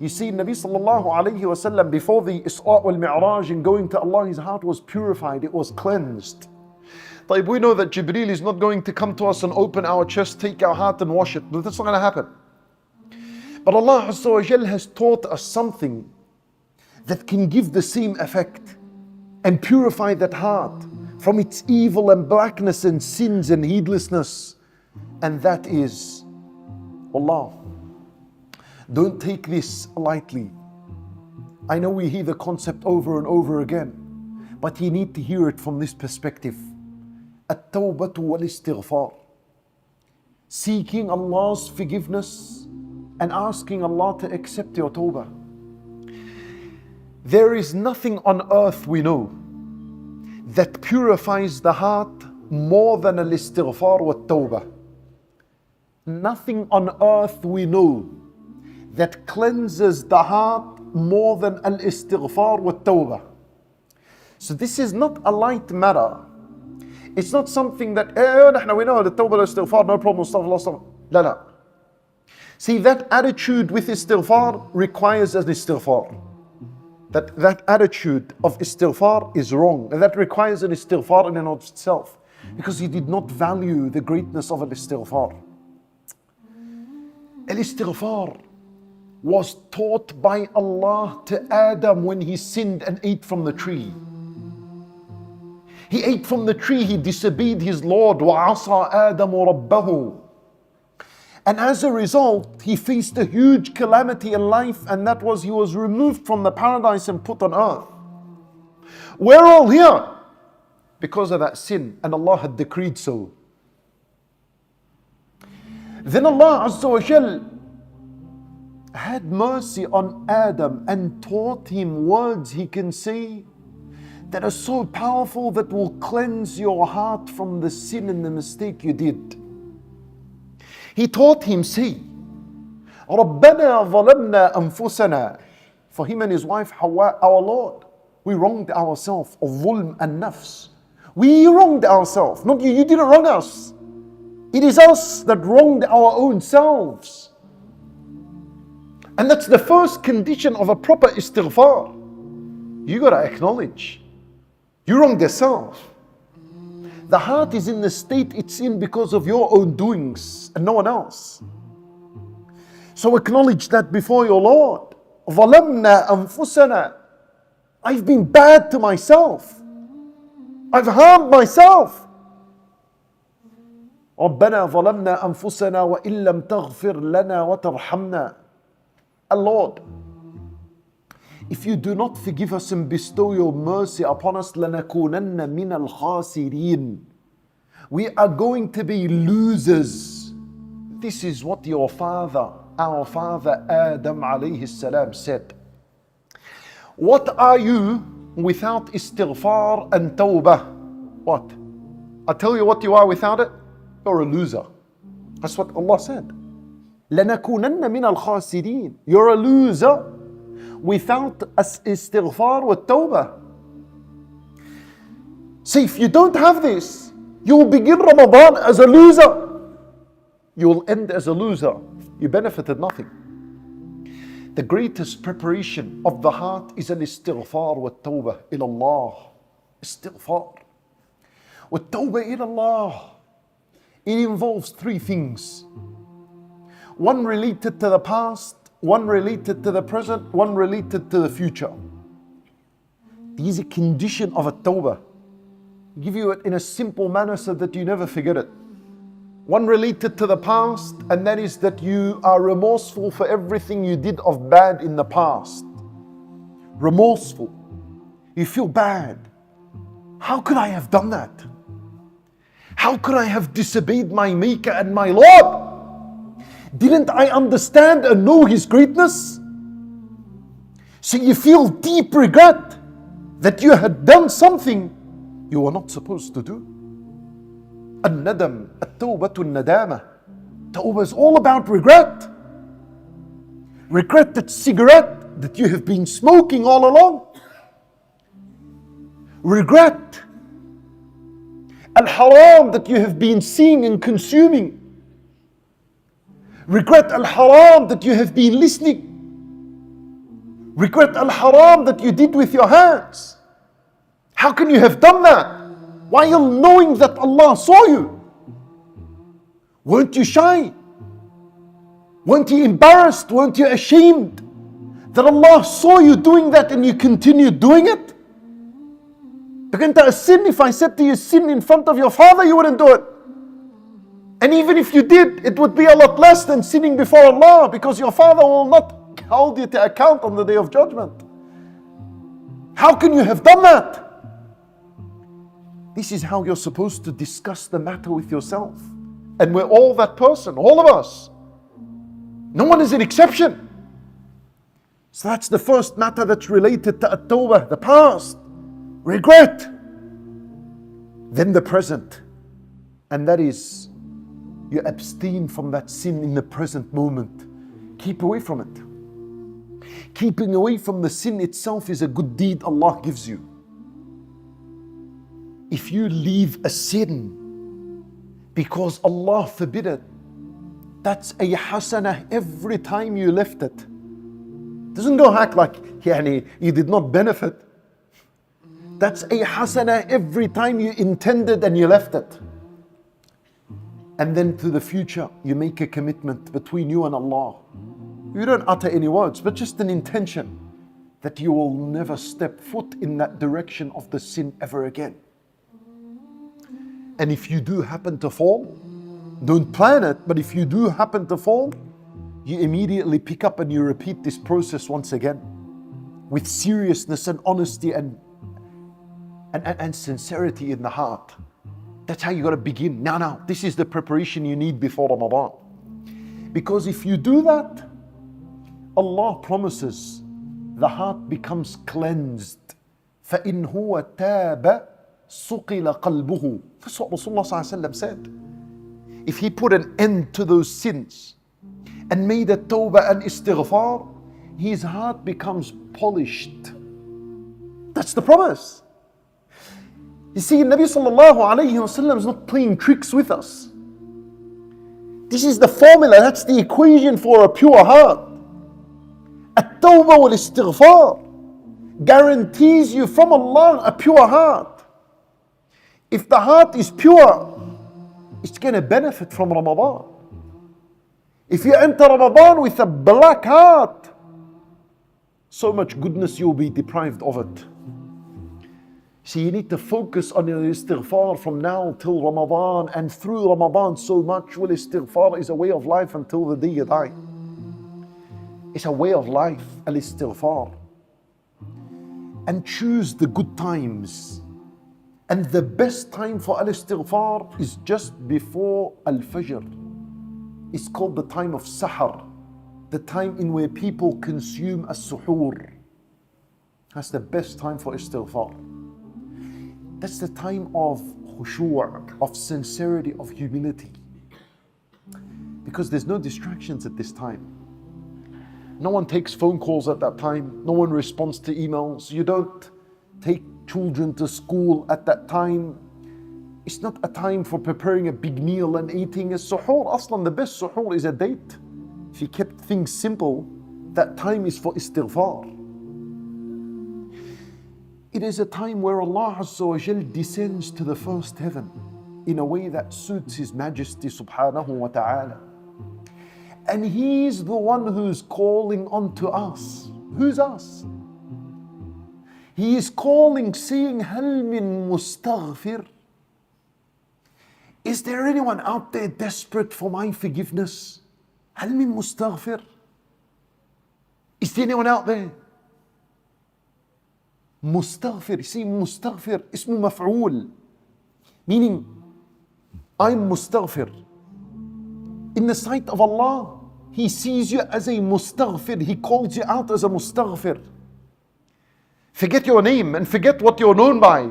You see, Nabi sallallahu alayhi wa sallam, before the Isra wal Mi'raj and going to Allah, his heart was purified, it was cleansed. We know that Jibreel is not going to come to us and open our chest, take our heart and wash it. But that's not going to happen. But Allah Azza wa Jal has taught us something that can give the same effect and purify that heart from its evil and blackness and sins and heedlessness. And that is, Allah, don't take this lightly. I know we hear the concept over and over again, but you need to hear it from this perspective. At-tawbatu wal-istighfar. Seeking Allah's forgiveness and asking Allah to accept your tawbah. There is nothing on earth we know that purifies the heart more than al-istighfar wa tawbah. Nothing on earth we know that cleanses the heart more than al-istighfar wa tawbah. So this is not a light matter. It's not something that, we know the tawbah al-istighfar, no problem, astaghfirullah. La. See, that attitude with istighfar requires an istighfar. That attitude of istighfar is wrong. And that requires an istighfar in and of itself. Because he did not value the greatness of an istighfar. Al-istighfar was taught by Allah to Adam when he sinned and ate from the tree. He ate from the tree, he disobeyed his Lord. وَعَصَى آدَمُ رَبَّهُ. And as a result, he faced a huge calamity in life, and that was he was removed from the paradise and put on earth. We're all here because of that sin, and Allah had decreed so. Then Allah Azza wa Jal had mercy on Adam and taught him words he can say that are so powerful that will cleanse your heart from the sin and the mistake you did. He taught him, say, رَبَّنَا ظَلَمْنَا أَنفُسَنَا. For him and his wife Hawa, our Lord, we wronged ourselves. الظلم النفس. We wronged ourselves, not you. You didn't wrong us. It is us that wronged our own selves. And that's the first condition of a proper istighfar. You got to acknowledge you wronged yourself. The heart is in the state it's in because of your own doings and no one else. So acknowledge that before your Lord. ظَلَمْنَا أَنفُسَنَا. I've been bad to myself. I've harmed myself. رَبَّنَا ظَلَمْنَا أَنفُسَنَا وَإِن لَمْ تَغْفِرْ لَنَا وَتَرْحَمْنَا. And Lord, if you do not forgive us and bestow your mercy upon us, لَنَكُونَنَّ مِنَ الْخَاسِرِينَ. We are going to be losers. This is what your father, our father Adam alayhi salam said. What are you without istighfar and tawbah? What? I tell you what you are without it. You're a loser. That's what Allah said. لَنَكُونَنَّ مِنَ الْخَاسِرِينَ. You're a loser without istighfar wa tawbah. See, if you don't have this, you will begin Ramadan as a loser. You will end as a loser. You benefited nothing. The greatest preparation of the heart is an istighfar wa tawbah ila Allah. Istighfar wa tawbah ila Allah. It involves three things. One related to the past, one related to the present, one related to the future. These are a condition of a tawbah. Give you it in a simple manner so that you never forget it. One related to the past, and that is that you are remorseful for everything you did of bad in the past. Remorseful. You feel bad. How could I have done that? How could I have disobeyed my Maker and my Lord? Didn't I understand and know His greatness? So you feel deep regret that you had done something you were not supposed to do. An-nadam, at-tawbatu an-nadama. Tawbah is all about regret. Regret that cigarette that you have been smoking all along. Regret al-haram that you have been seeing and consuming. Regret al-haram that you have been listening. Regret al-haram that you did with your hands. How can you have done that while knowing that Allah saw you? Weren't you shy? Weren't you embarrassed? Weren't you ashamed that Allah saw you doing that and you continued doing it? Begin to sin. If I said to you sin in front of your father, you wouldn't do it. And even if you did, it would be a lot less than sinning before Allah, because your father will not hold you to account on the Day of Judgment. How can you have done that? This is how you're supposed to discuss the matter with yourself. And we're all that person, all of us. No one is an exception. So that's the first matter that's related to at-tawbah, the past, regret. Then the present, and that is you abstain from that sin in the present moment. Keep away from it. Keeping away from the sin itself is a good deed Allah gives you. If you leave a sin because Allah forbid it, that's a hasanah every time you left it. Doesn't go act like you did not benefit. That's a hasanah every time you intended and you left it. And then to the future, you make a commitment between you and Allah. You don't utter any words, but just an intention that you will never step foot in that direction of the sin ever again. And if you do happen to fall, Don't plan it, but if you do happen to fall, you immediately pick up and you repeat this process once again with seriousness and honesty and sincerity in the heart. That's how you got to begin. Now, this is the preparation you need before Ramadan. Because if you do that, Allah promises the heart becomes cleansed. فَإِنْ هُوَ تَابَ سُقِلَ قَلْبُهُ. That's what Rasulullah said. If he put an end to those sins and made a tawbah and istighfar, his heart becomes polished. That's the promise. You see, Nabi sallallahu alayhi wasallam is not playing tricks with us. This is the formula, that's the equation for a pure heart. At-tawbah wal istighfar guarantees you from Allah a pure heart. If the heart is pure, it's going to benefit from Ramadan. If you enter Ramadan with a black heart, so much goodness you'll be deprived of it. So you need to focus on your istighfar from now till Ramadan and through Ramadan so much. Well, istighfar is a way of life until the day you die. It's a way of life, al-istighfar. And choose the good times. And the best time for al-istighfar is just before al-fajr. It's called the time of sahar, the time in where people consume as-suhoor. That's the best time for istighfar. That's the time of khushu', of sincerity, of humility. Because there's no distractions at this time. No one takes phone calls at that time. No one responds to emails. You don't take children to school at that time. It's not a time for preparing a big meal and eating a suhoor. Aslan, the best suhoor is a date. If you kept things simple, that time is for istighfar. It is a time where Allah Azza wa Jal descends to the first heaven in a way that suits His Majesty Subhanahu wa Ta'ala. And He's the one who's calling unto us. Who's us? He is calling, saying, هَلْ مِن مُسْتَغْفِرٍ. Is there anyone out there desperate for my forgiveness? هَلْ مِن مُسْتَغْفِرٍ. Is there anyone out there? Mustaghfir. You see, mustaghfir, ismu maf'ool. Meaning, I'm mustaghfir. In the sight of Allah, He sees you as a mustaghfir. He calls you out as a mustaghfir. Forget your name and forget what you're known by.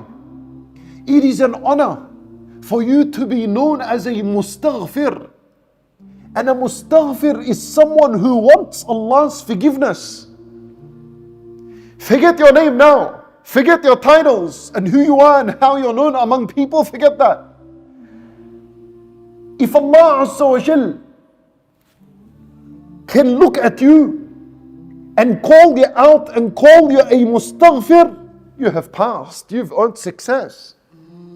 It is an honor for you to be known as a mustaghfir. And a mustaghfir is someone who wants Allah's forgiveness. Forget your name now. Forget your titles and who you are and how you're known among people. Forget that. If Allah Azza wa Jal can look at you and call you out and call you a mustaghfir, you have passed. You've earned success.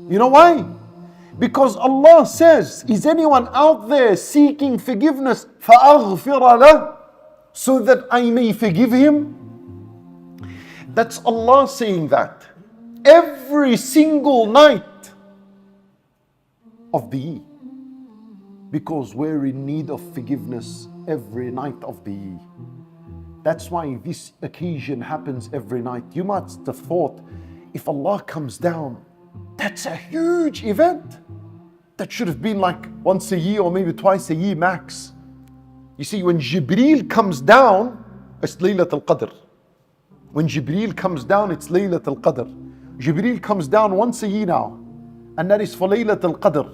You know why? Because Allah says, is anyone out there seeking forgiveness? فَأَغْفِرَ لَهُ, so that I may forgive him. That's Allah saying that every single night of the year. Because we're in need of forgiveness every night of the year. That's why this occasion happens every night. You must have thought, if Allah comes down, that's a huge event. That should have been like once a year or maybe twice a year max. You see, when Jibreel comes down, it's Laylatul Qadr. When Jibreel comes down, it's Laylatul Qadr. Jibreel comes down once a year now, and that is for Laylatul Qadr.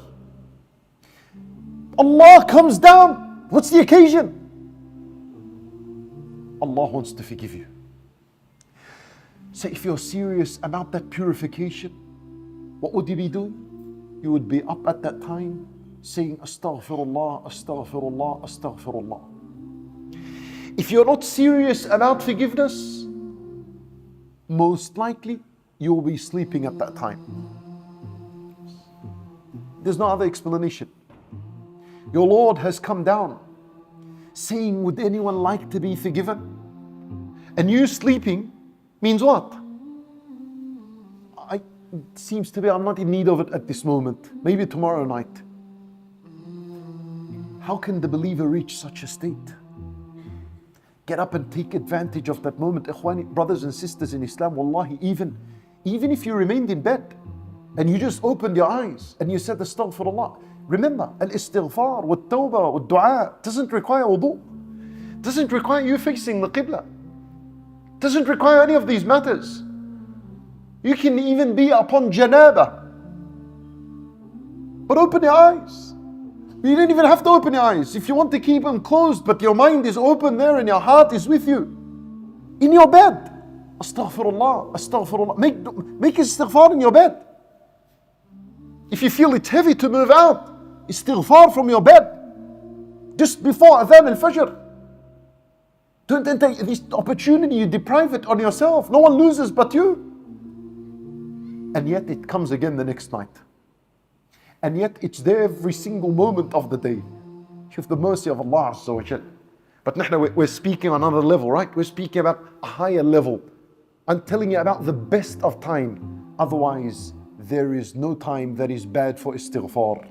Allah comes down. What's the occasion? Allah wants to forgive you. So if you're serious about that purification, what would you be doing? You would be up at that time saying Astaghfirullah, Astaghfirullah, Astaghfirullah. If you're not serious about forgiveness, most likely you'll be sleeping at that time. There's no other explanation. Your Lord has come down saying, would anyone like to be forgiven? And you sleeping means what? It seems to be I'm not in need of it at this moment. Maybe tomorrow night. How can the believer reach such a state? Get up and take advantage of that moment. Ikhwani, brothers and sisters in Islam, wallahi, even if you remained in bed and you just opened your eyes and you said astaghfirullah, remember, al-istighfar, wa-tawbah, wa-du'a doesn't require wudu, doesn't require you facing the qibla, doesn't require any of these matters. You can even be upon janaba, but open your eyes. You don't even have to open your eyes. If you want to keep them closed, but your mind is open there and your heart is with you, in your bed, astaghfirullah, astaghfirullah. Make istighfar in your bed. If you feel it's heavy to move out, istighfar from your bed, just before adhan al-fajr. Don't take this opportunity, you deprive it on yourself. No one loses but you. And yet it comes again the next night. And yet it's there every single moment of the day. You have the mercy of Allah Azza wa Jal. But we're speaking on another level, right? We're speaking about a higher level. I'm telling you about the best of time. Otherwise, there is no time that is bad for istighfar.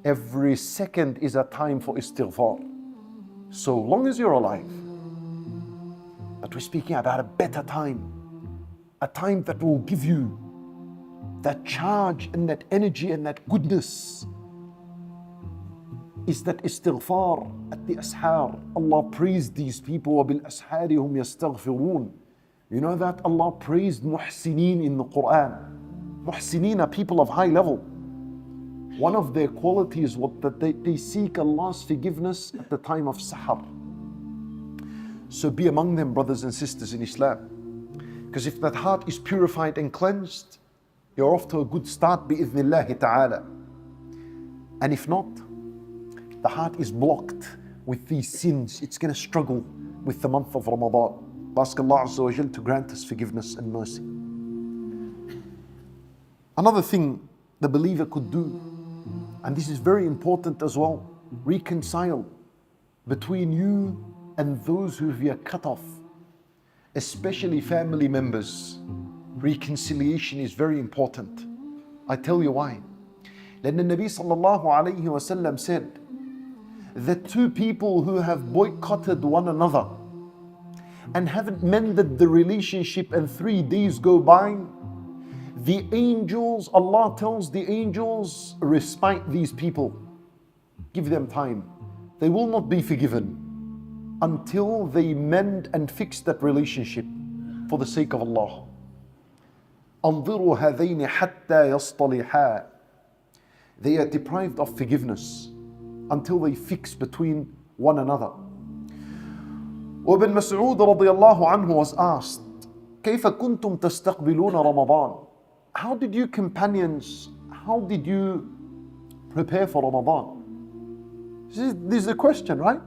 Every second is a time for istighfar. So long as you're alive. But we're speaking about a better time. A time that will give you that charge and that energy and that goodness. Is that istighfar at the ashar. Allah praised these people. وَبِالْأَسْحَارِ هُمْ يَسْتَغْفِرُونَ. You know that Allah praised muhsineen in the Quran. Muhsineen are people of high level. One of their qualities was that they seek Allah's forgiveness at the time of sahar. So be among them, brothers and sisters in Islam. Because if that heart is purified and cleansed, you're off to a good start, bi'idhnillahi ta'ala. And if not, the heart is blocked with these sins. It's going to struggle with the month of Ramadan. Ask Allah Azza wa Jal to grant us forgiveness and mercy. Another thing the believer could do, and this is very important as well, reconcile between you and those who you are cut off, especially family members. Reconciliation is very important. I tell you why. لأن النبي صلى الله عليه وسلم said that two people who have boycotted one another and haven't mended the relationship and 3 days go by, the angels, Allah tells the angels, respite these people. Give them time. They will not be forgiven until they mend and fix that relationship for the sake of Allah. أنظروا هذين حتى يصطلحا. They are deprived of forgiveness until they fix between one another. Ibn Mas'ud رضي الله عنه was asked, كيف كنتم تستقبلون رمضان? How did you companions, how did you prepare for Ramadan? This is a question, right?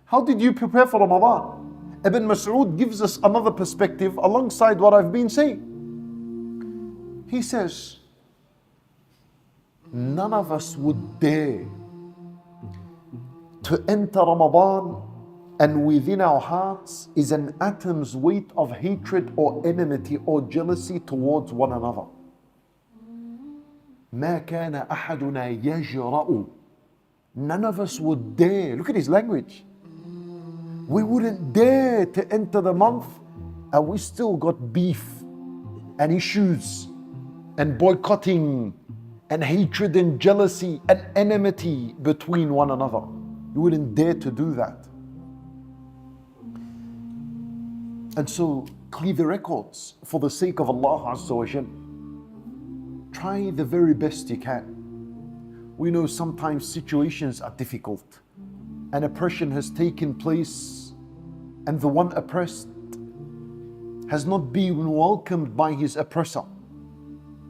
How did you prepare for Ramadan? Ibn Mas'ud gives us another perspective alongside what I've been saying. He says, none of us would dare to enter Ramadan and within our hearts is an atom's weight of hatred or enmity or jealousy towards one another. ما كان أحدنا يجرأ. None of us would dare. Look at his language. We wouldn't dare to enter the month and we still got beef and issues and boycotting and hatred and jealousy and enmity between one another. You wouldn't dare to do that. And so clear the records for the sake of Allah Azza wa Jal. Try the very best you can. We know sometimes situations are difficult and oppression has taken place and the one oppressed has not been welcomed by his oppressor.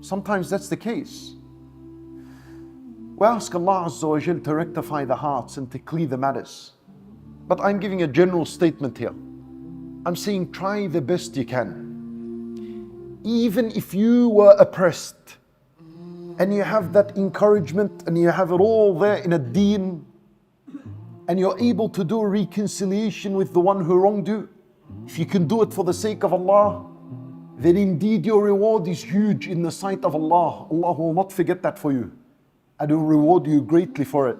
Sometimes that's the case. We ask Allah Azza wa Jal to rectify the hearts and to clear the matters. But I'm giving a general statement here. I'm saying try the best you can. Even if you were oppressed and you have that encouragement and you have it all there in a deen and you're able to do a reconciliation with the one who wronged you, if you can do it for the sake of Allah, then indeed your reward is huge in the sight of Allah. Allah will not forget that for you and will reward you greatly for it.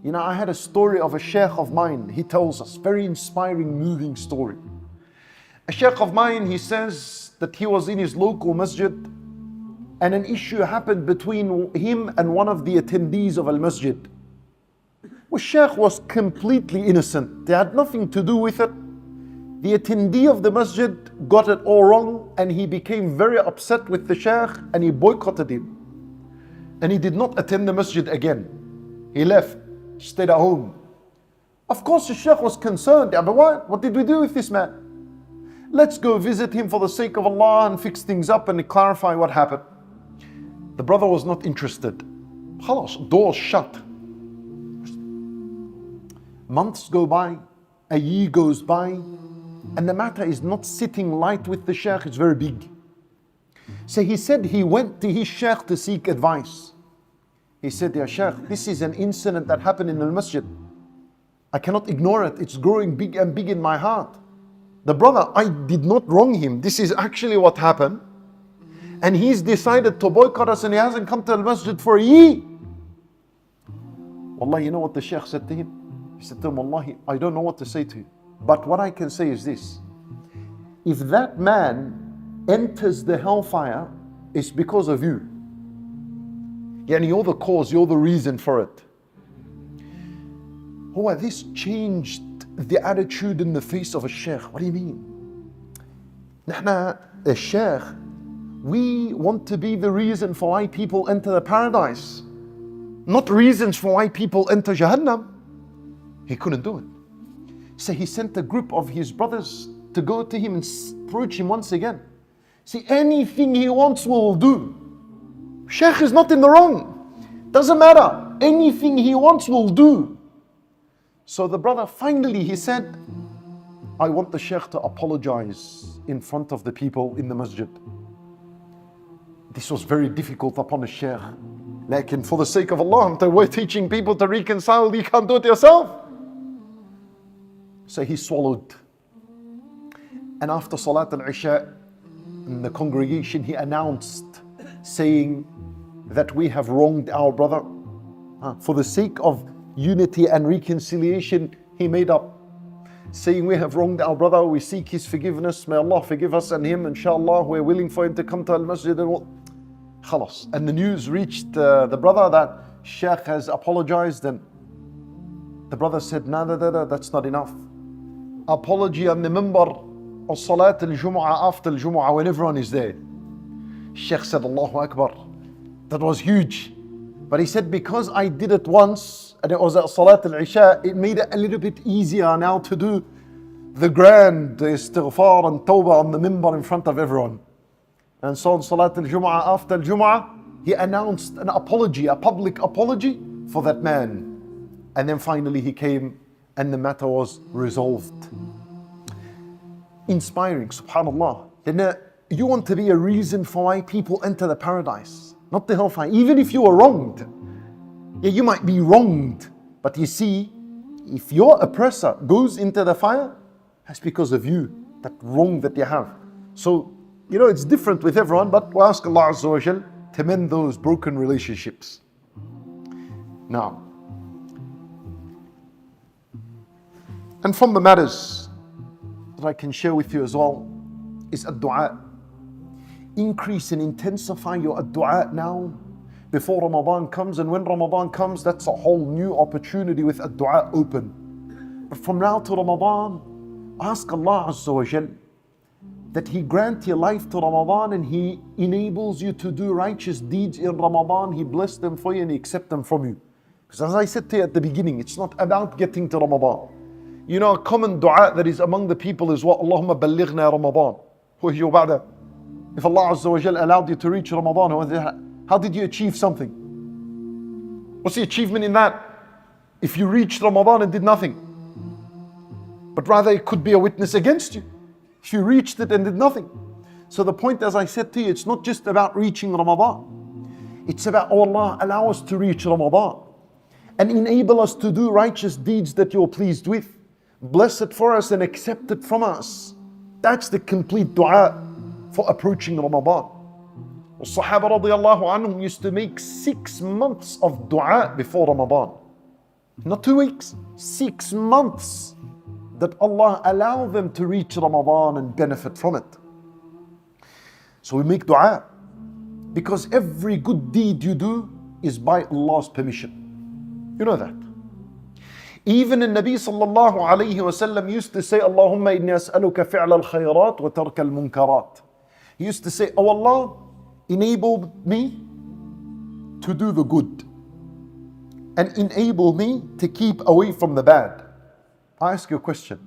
You know, I had a story of a sheikh of mine. He tells us, very inspiring, moving story. A sheikh of mine, he says that he was in his local masjid and an issue happened between him and one of the attendees of al-masjid. The sheikh was completely innocent. They had nothing to do with it. The attendee of the masjid got it all wrong and he became very upset with the sheikh and he boycotted him. And he did not attend the masjid again. He left, stayed at home. Of course the sheikh was concerned. Yeah, but what did we do with this man? Let's go visit him for the sake of Allah and fix things up and clarify what happened. The brother was not interested. Khalas, doors shut. Months go by, a year goes by, and the matter is not sitting light with the sheikh, it's very big. So he said he went to his sheikh to seek advice. He said, Ya sheikh, this is an incident that happened in the masjid. I cannot ignore it, it's growing big and big in my heart. The brother, I did not wrong him, this is actually what happened. And he's decided to boycott us and he hasn't come to the masjid for a year. Wallah, you know what the sheikh said to him? He said to him, Wallahi, I don't know what to say to you. But what I can say is this. If that man enters the hellfire, it's because of you. Yani you're the cause, you're the reason for it. Oh, this changed the attitude in the face of a sheikh. What do you mean? Nahna, a sheikh, we want to be the reason for why people enter the paradise, not reasons for why people enter Jahannam. He couldn't do it. So he sent a group of his brothers to go to him and approach him once again. See, anything he wants we'll do. Sheikh is not in the wrong. Doesn't matter. Anything he wants we'll do. So the brother finally, he said, I want the sheikh to apologize in front of the people in the masjid. This was very difficult upon the sheikh. Like, for the sake of Allah, we're teaching people to reconcile, you can't do it yourself. So he swallowed. And after Salat al-Isha, in the congregation, he announced, saying that we have wronged our brother. For the sake of unity and reconciliation, he made up, saying we have wronged our brother, we seek his forgiveness, may Allah forgive us and him, inshallah, we're willing for him to come to al-masjid and khalas. And the news reached the brother that Sheikh has apologized, and the brother said, no, that's not enough. Apology on the minbar of Salat al-Jumu'ah after al-Jumu'ah when everyone is there. Sheikh said, Allahu Akbar. That was huge. But he said, because I did it once and it was at Salat al-Isha, it made it a little bit easier now to do the grand istighfar and tawbah on the minbar in front of everyone. And so on Salat al-Jumu'ah after al-Jumu'ah, he announced an apology, a public apology for that man. And then finally he came and the matter was resolved. Inspiring, subhanAllah. Then you want to be a reason for why people enter the paradise, not the hellfire. Even if you were wronged. Yeah, you might be wronged, but you see, if your oppressor goes into the fire, that's because of you, that wrong that you have. So, you know, it's different with everyone, but we ask Allah Azza wa Jal to mend those broken relationships. Now, and from the matters that I can share with you as well is ad-du'a. Increase and intensify your ad-du'a now before Ramadan comes, and when Ramadan comes, that's a whole new opportunity with ad-du'a open. But from now to Ramadan, ask Allah Azza wa Jal that He grant your life to Ramadan and He enables you to do righteous deeds in Ramadan. He bless them for you and He accept them from you. Because as I said to you at the beginning, it's not about getting to Ramadan. You know, a common dua that is among the people is what? Allahumma ballighna Ramadan. If Allah Azza wa Jal allowed you to reach Ramadan, how did you achieve something? What's the achievement in that? If you reached Ramadan and did nothing. But rather it could be a witness against you. If you reached it and did nothing. So the point, as I said to you, it's not just about reaching Ramadan. It's about, oh Allah, allow us to reach Ramadan. And enable us to do righteous deeds that you're pleased with. Bless it for us and accept it from us. That's the complete dua for approaching Ramadan. The Sahaba radiallahu anhum used to make 6 months of dua before Ramadan. Not 2 weeks, 6 months that Allah allow them to reach Ramadan and benefit from it. So we make dua, because every good deed you do is by Allah's permission. You know that. Even the Nabi sallallahu alayhi wasallam used to say, Allahumma inni as'aluka fi'la al-khayrat wa tarka al-munkarat. He used to say, oh Allah, enable me to do the good and enable me to keep away from the bad. I ask you a question.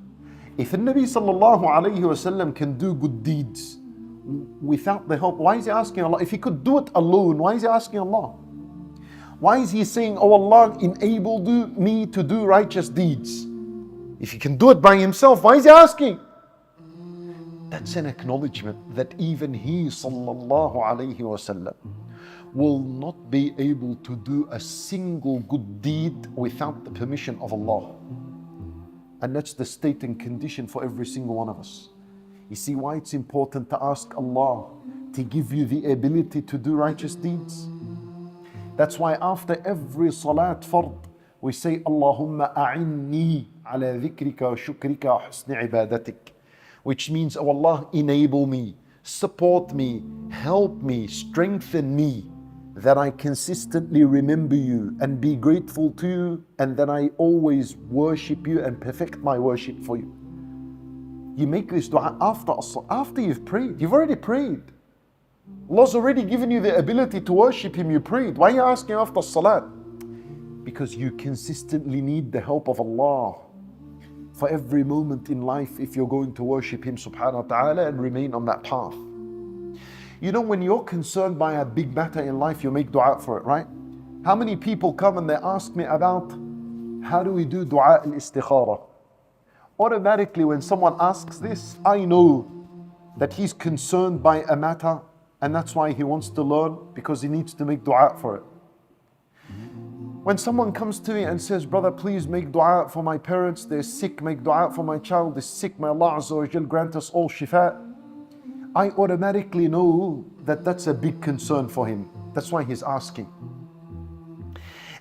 If the Nabi sallallahu alayhi wasallam can do good deeds without the help, why is he asking Allah? If he could do it alone, why is he asking Allah? Why is he saying, oh Allah, enable me to do righteous deeds? If he can do it by himself, why is he asking? That's an acknowledgement that even he sallallahu alayhi wasallam will not be able to do a single good deed without the permission of Allah. And that's the state and condition for every single one of us. You see why it's important to ask Allah to give you the ability to do righteous deeds? That's why after every salat fard, we say, Allahumma a'inni ala dhikrika wa shukrika wa husni ibadatik. Which means, oh Allah, enable me, support me, help me, strengthen me, that I consistently remember you and be grateful to you, and that I always worship you and perfect my worship for you. You make this dua after you've prayed. You've already prayed. Allah's already given you the ability to worship Him. You prayed. Why are you asking after salat? Because you consistently need the help of Allah for every moment in life if you're going to worship Him subhanahu wa ta'ala and remain on that path. You know, when you're concerned by a big matter in life, you make dua for it, right? How many people come and they ask me about how do we do dua al-istikhara? Automatically when someone asks this, I know that he's concerned by a matter, and that's why he wants to learn, because he needs to make dua for it. When someone comes to me and says, brother, please make dua for my parents, they're sick, make dua for my child, is sick, may Allah Azza wa Jal grant us all shifa, I automatically know that that's a big concern for him. That's why he's asking.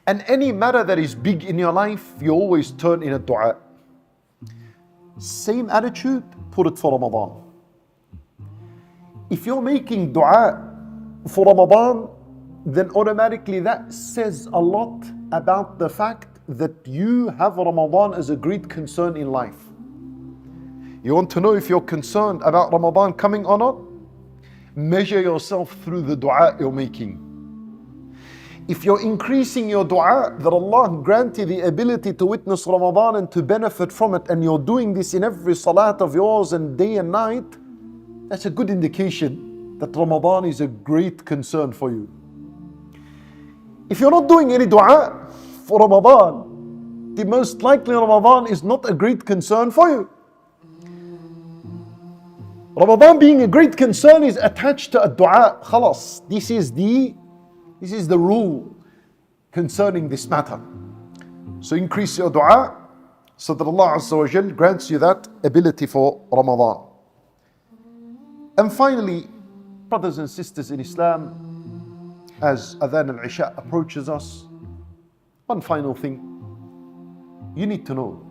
And any matter that is big in your life, you always turn in a dua. Same attitude, put it for Ramadan. If you're making dua for Ramadan, then automatically that says a lot about the fact that you have Ramadan as a great concern in life. You want to know if you're concerned about Ramadan coming or not? Measure yourself through the dua you're making. If you're increasing your dua, that Allah grant you the ability to witness Ramadan and to benefit from it, and you're doing this in every salat of yours and day and night, that's a good indication that Ramadan is a great concern for you. If you're not doing any dua for Ramadan, the most likely Ramadan is not a great concern for you. Ramadan being a great concern is attached to a dua. Khalas, this is the rule concerning this matter. So increase your dua so that Allah Azza wa Jal grants you that ability for Ramadan. And finally, brothers and sisters in Islam, as Adhan al-Isha approaches us, one final thing. You need to know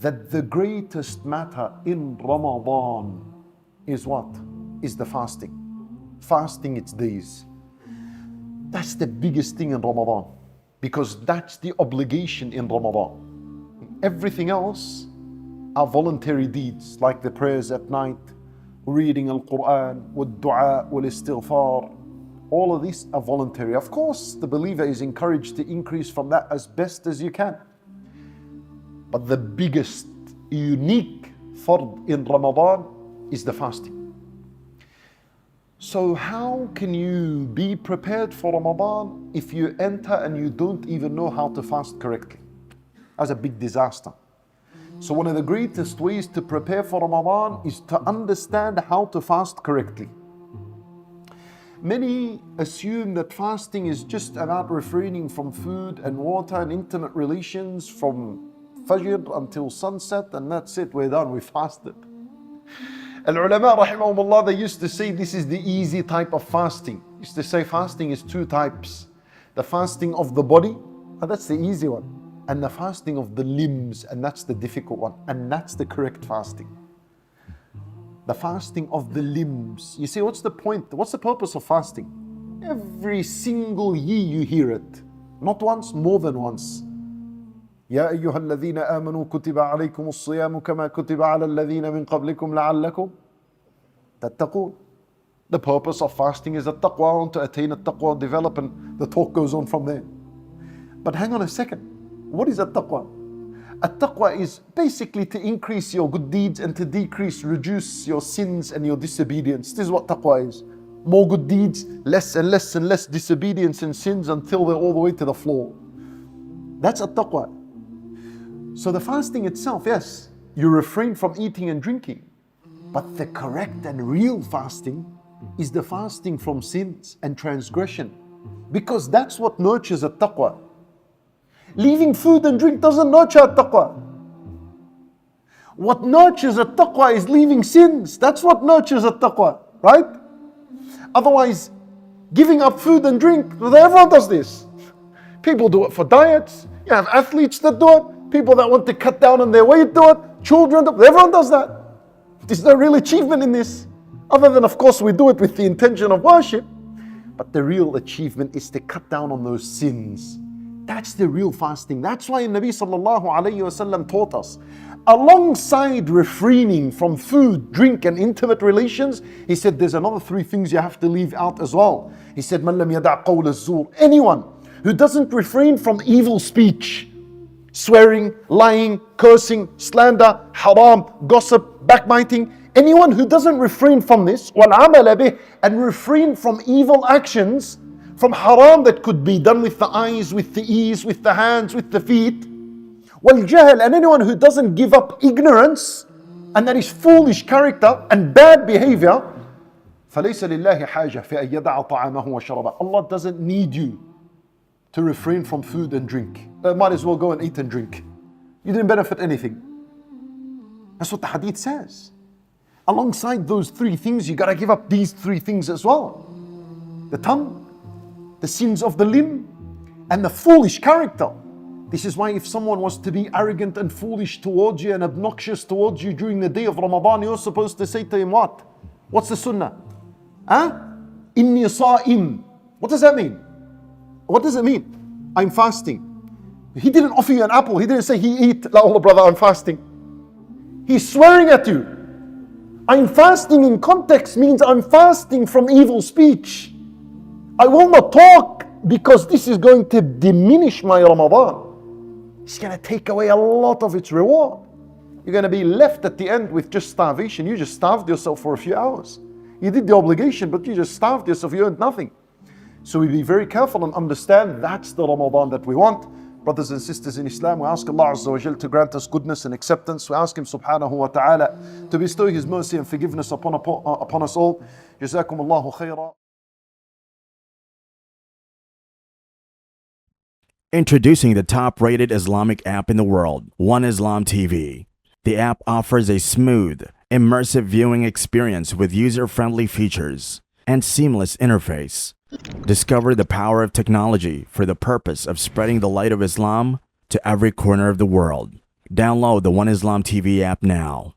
that the greatest matter in Ramadan is what? Is the fasting. Fasting its days. That's the biggest thing in Ramadan, because that's the obligation in Ramadan. Everything else are voluntary deeds, like the prayers at night, reading Al-Quran, with dua, with istighfar. All of these are voluntary. Of course, the believer is encouraged to increase from that as best as you can. But the biggest, unique fard in Ramadan is the fasting. So how can you be prepared for Ramadan if you enter and you don't even know how to fast correctly? That's a big disaster. So one of the greatest ways to prepare for Ramadan is to understand how to fast correctly. Many assume that fasting is just about refraining from food and water and intimate relations from Fajr until sunset, and that's it, we're done, we fasted. Al-ulama rahimahumullah, they used to say this is the easy type of fasting. They used to say fasting is two types. The fasting of the body, that's the easy one. and the fasting of the limbs, and that's the difficult one, and that's the correct fasting. The fasting of the limbs. You see, what's the point? What's the purpose of fasting? Every single year you hear it. Not once, more than once. يا أيها الذين آمنوا كتب عليكم الصيام كما كتب على الذين من قبلكم لعلكم تتقون. The purpose of fasting is at-taqwa, and to attain at-taqwa, develop, and the talk goes on from there. But hang on a second. What is at-taqwa? At-taqwa is basically to increase your good deeds and to reduce your sins and your disobedience. This is what taqwa is. More good deeds, less and less and less disobedience and sins until they're all the way to the floor. That's at-taqwa. So the fasting itself, yes, you refrain from eating and drinking. But the correct and real fasting is the fasting from sins and transgression. Because that's what nurtures at-taqwa. Leaving food and drink doesn't nurture at-taqwa. What nurtures at-taqwa is leaving sins. That's what nurtures at-taqwa, right? Otherwise, giving up food and drink, everyone does this. People do it for diets. You have athletes that do it. People that want to cut down on their weight do it. Children do it. Everyone does that. There's no real achievement in this. Other than, of course, we do it with the intention of worship. But the real achievement is to cut down on those sins. That's the real fasting. That's why Nabi sallallahu alayhi wasallam taught us, alongside refraining from food, drink and intimate relations, he said there's another 3 things you have to leave out as well. He said, "Man lam yada' qawl az-zur." Anyone who doesn't refrain from evil speech, swearing, lying, cursing, slander, haram, gossip, backbiting, anyone who doesn't refrain from this, وَالْعَمَلَ بِهِ, and refrain from evil actions, from haram that could be done with the eyes, with the ears, with the hands, with the feet, وَالْجَهَلِ, and anyone who doesn't give up ignorance, and that is foolish character and bad behavior, فَلَيْسَ لِلَّهِ حَاجَةٌ فِي أَن يَدَعَ طَعَامَهُ وَشَرَابَهُ. Allah doesn't need you to refrain from food and drink. Might as well go and eat and drink. You didn't benefit anything. That's what the hadith says. Alongside those 3 things, you got to give up these 3 things as well. The tongue, the sins of the limb, and the foolish character. This is why if someone was to be arrogant and foolish towards you and obnoxious towards you during the day of Ramadan, you're supposed to say to him what? What's the sunnah? Inni sa'im. What does that mean? What does it mean? I'm fasting. He didn't offer you an apple. He didn't say he eat. La Allah brother, I'm fasting. He's swearing at you. I'm fasting in context means I'm fasting from evil speech. I will not talk because this is going to diminish my Ramadan. It's going to take away a lot of its reward. You're going to be left at the end with just starvation. You just starved yourself for a few hours. You did the obligation, but you just starved yourself. You earned nothing. So we be very careful and understand that's the Ramadan that we want. Brothers and sisters in Islam, we ask Allah Azza wa Jal to grant us goodness and acceptance. We ask Him Subhanahu wa Ta'ala to bestow His mercy and forgiveness upon us all. Jazakum Allahu khaira. Introducing the top-rated Islamic app in the world, One Islam TV. The app offers a smooth, immersive viewing experience with user-friendly features and seamless interface. Discover the power of technology for the purpose of spreading the light of Islam to every corner of the world. Download the One Islam TV app now.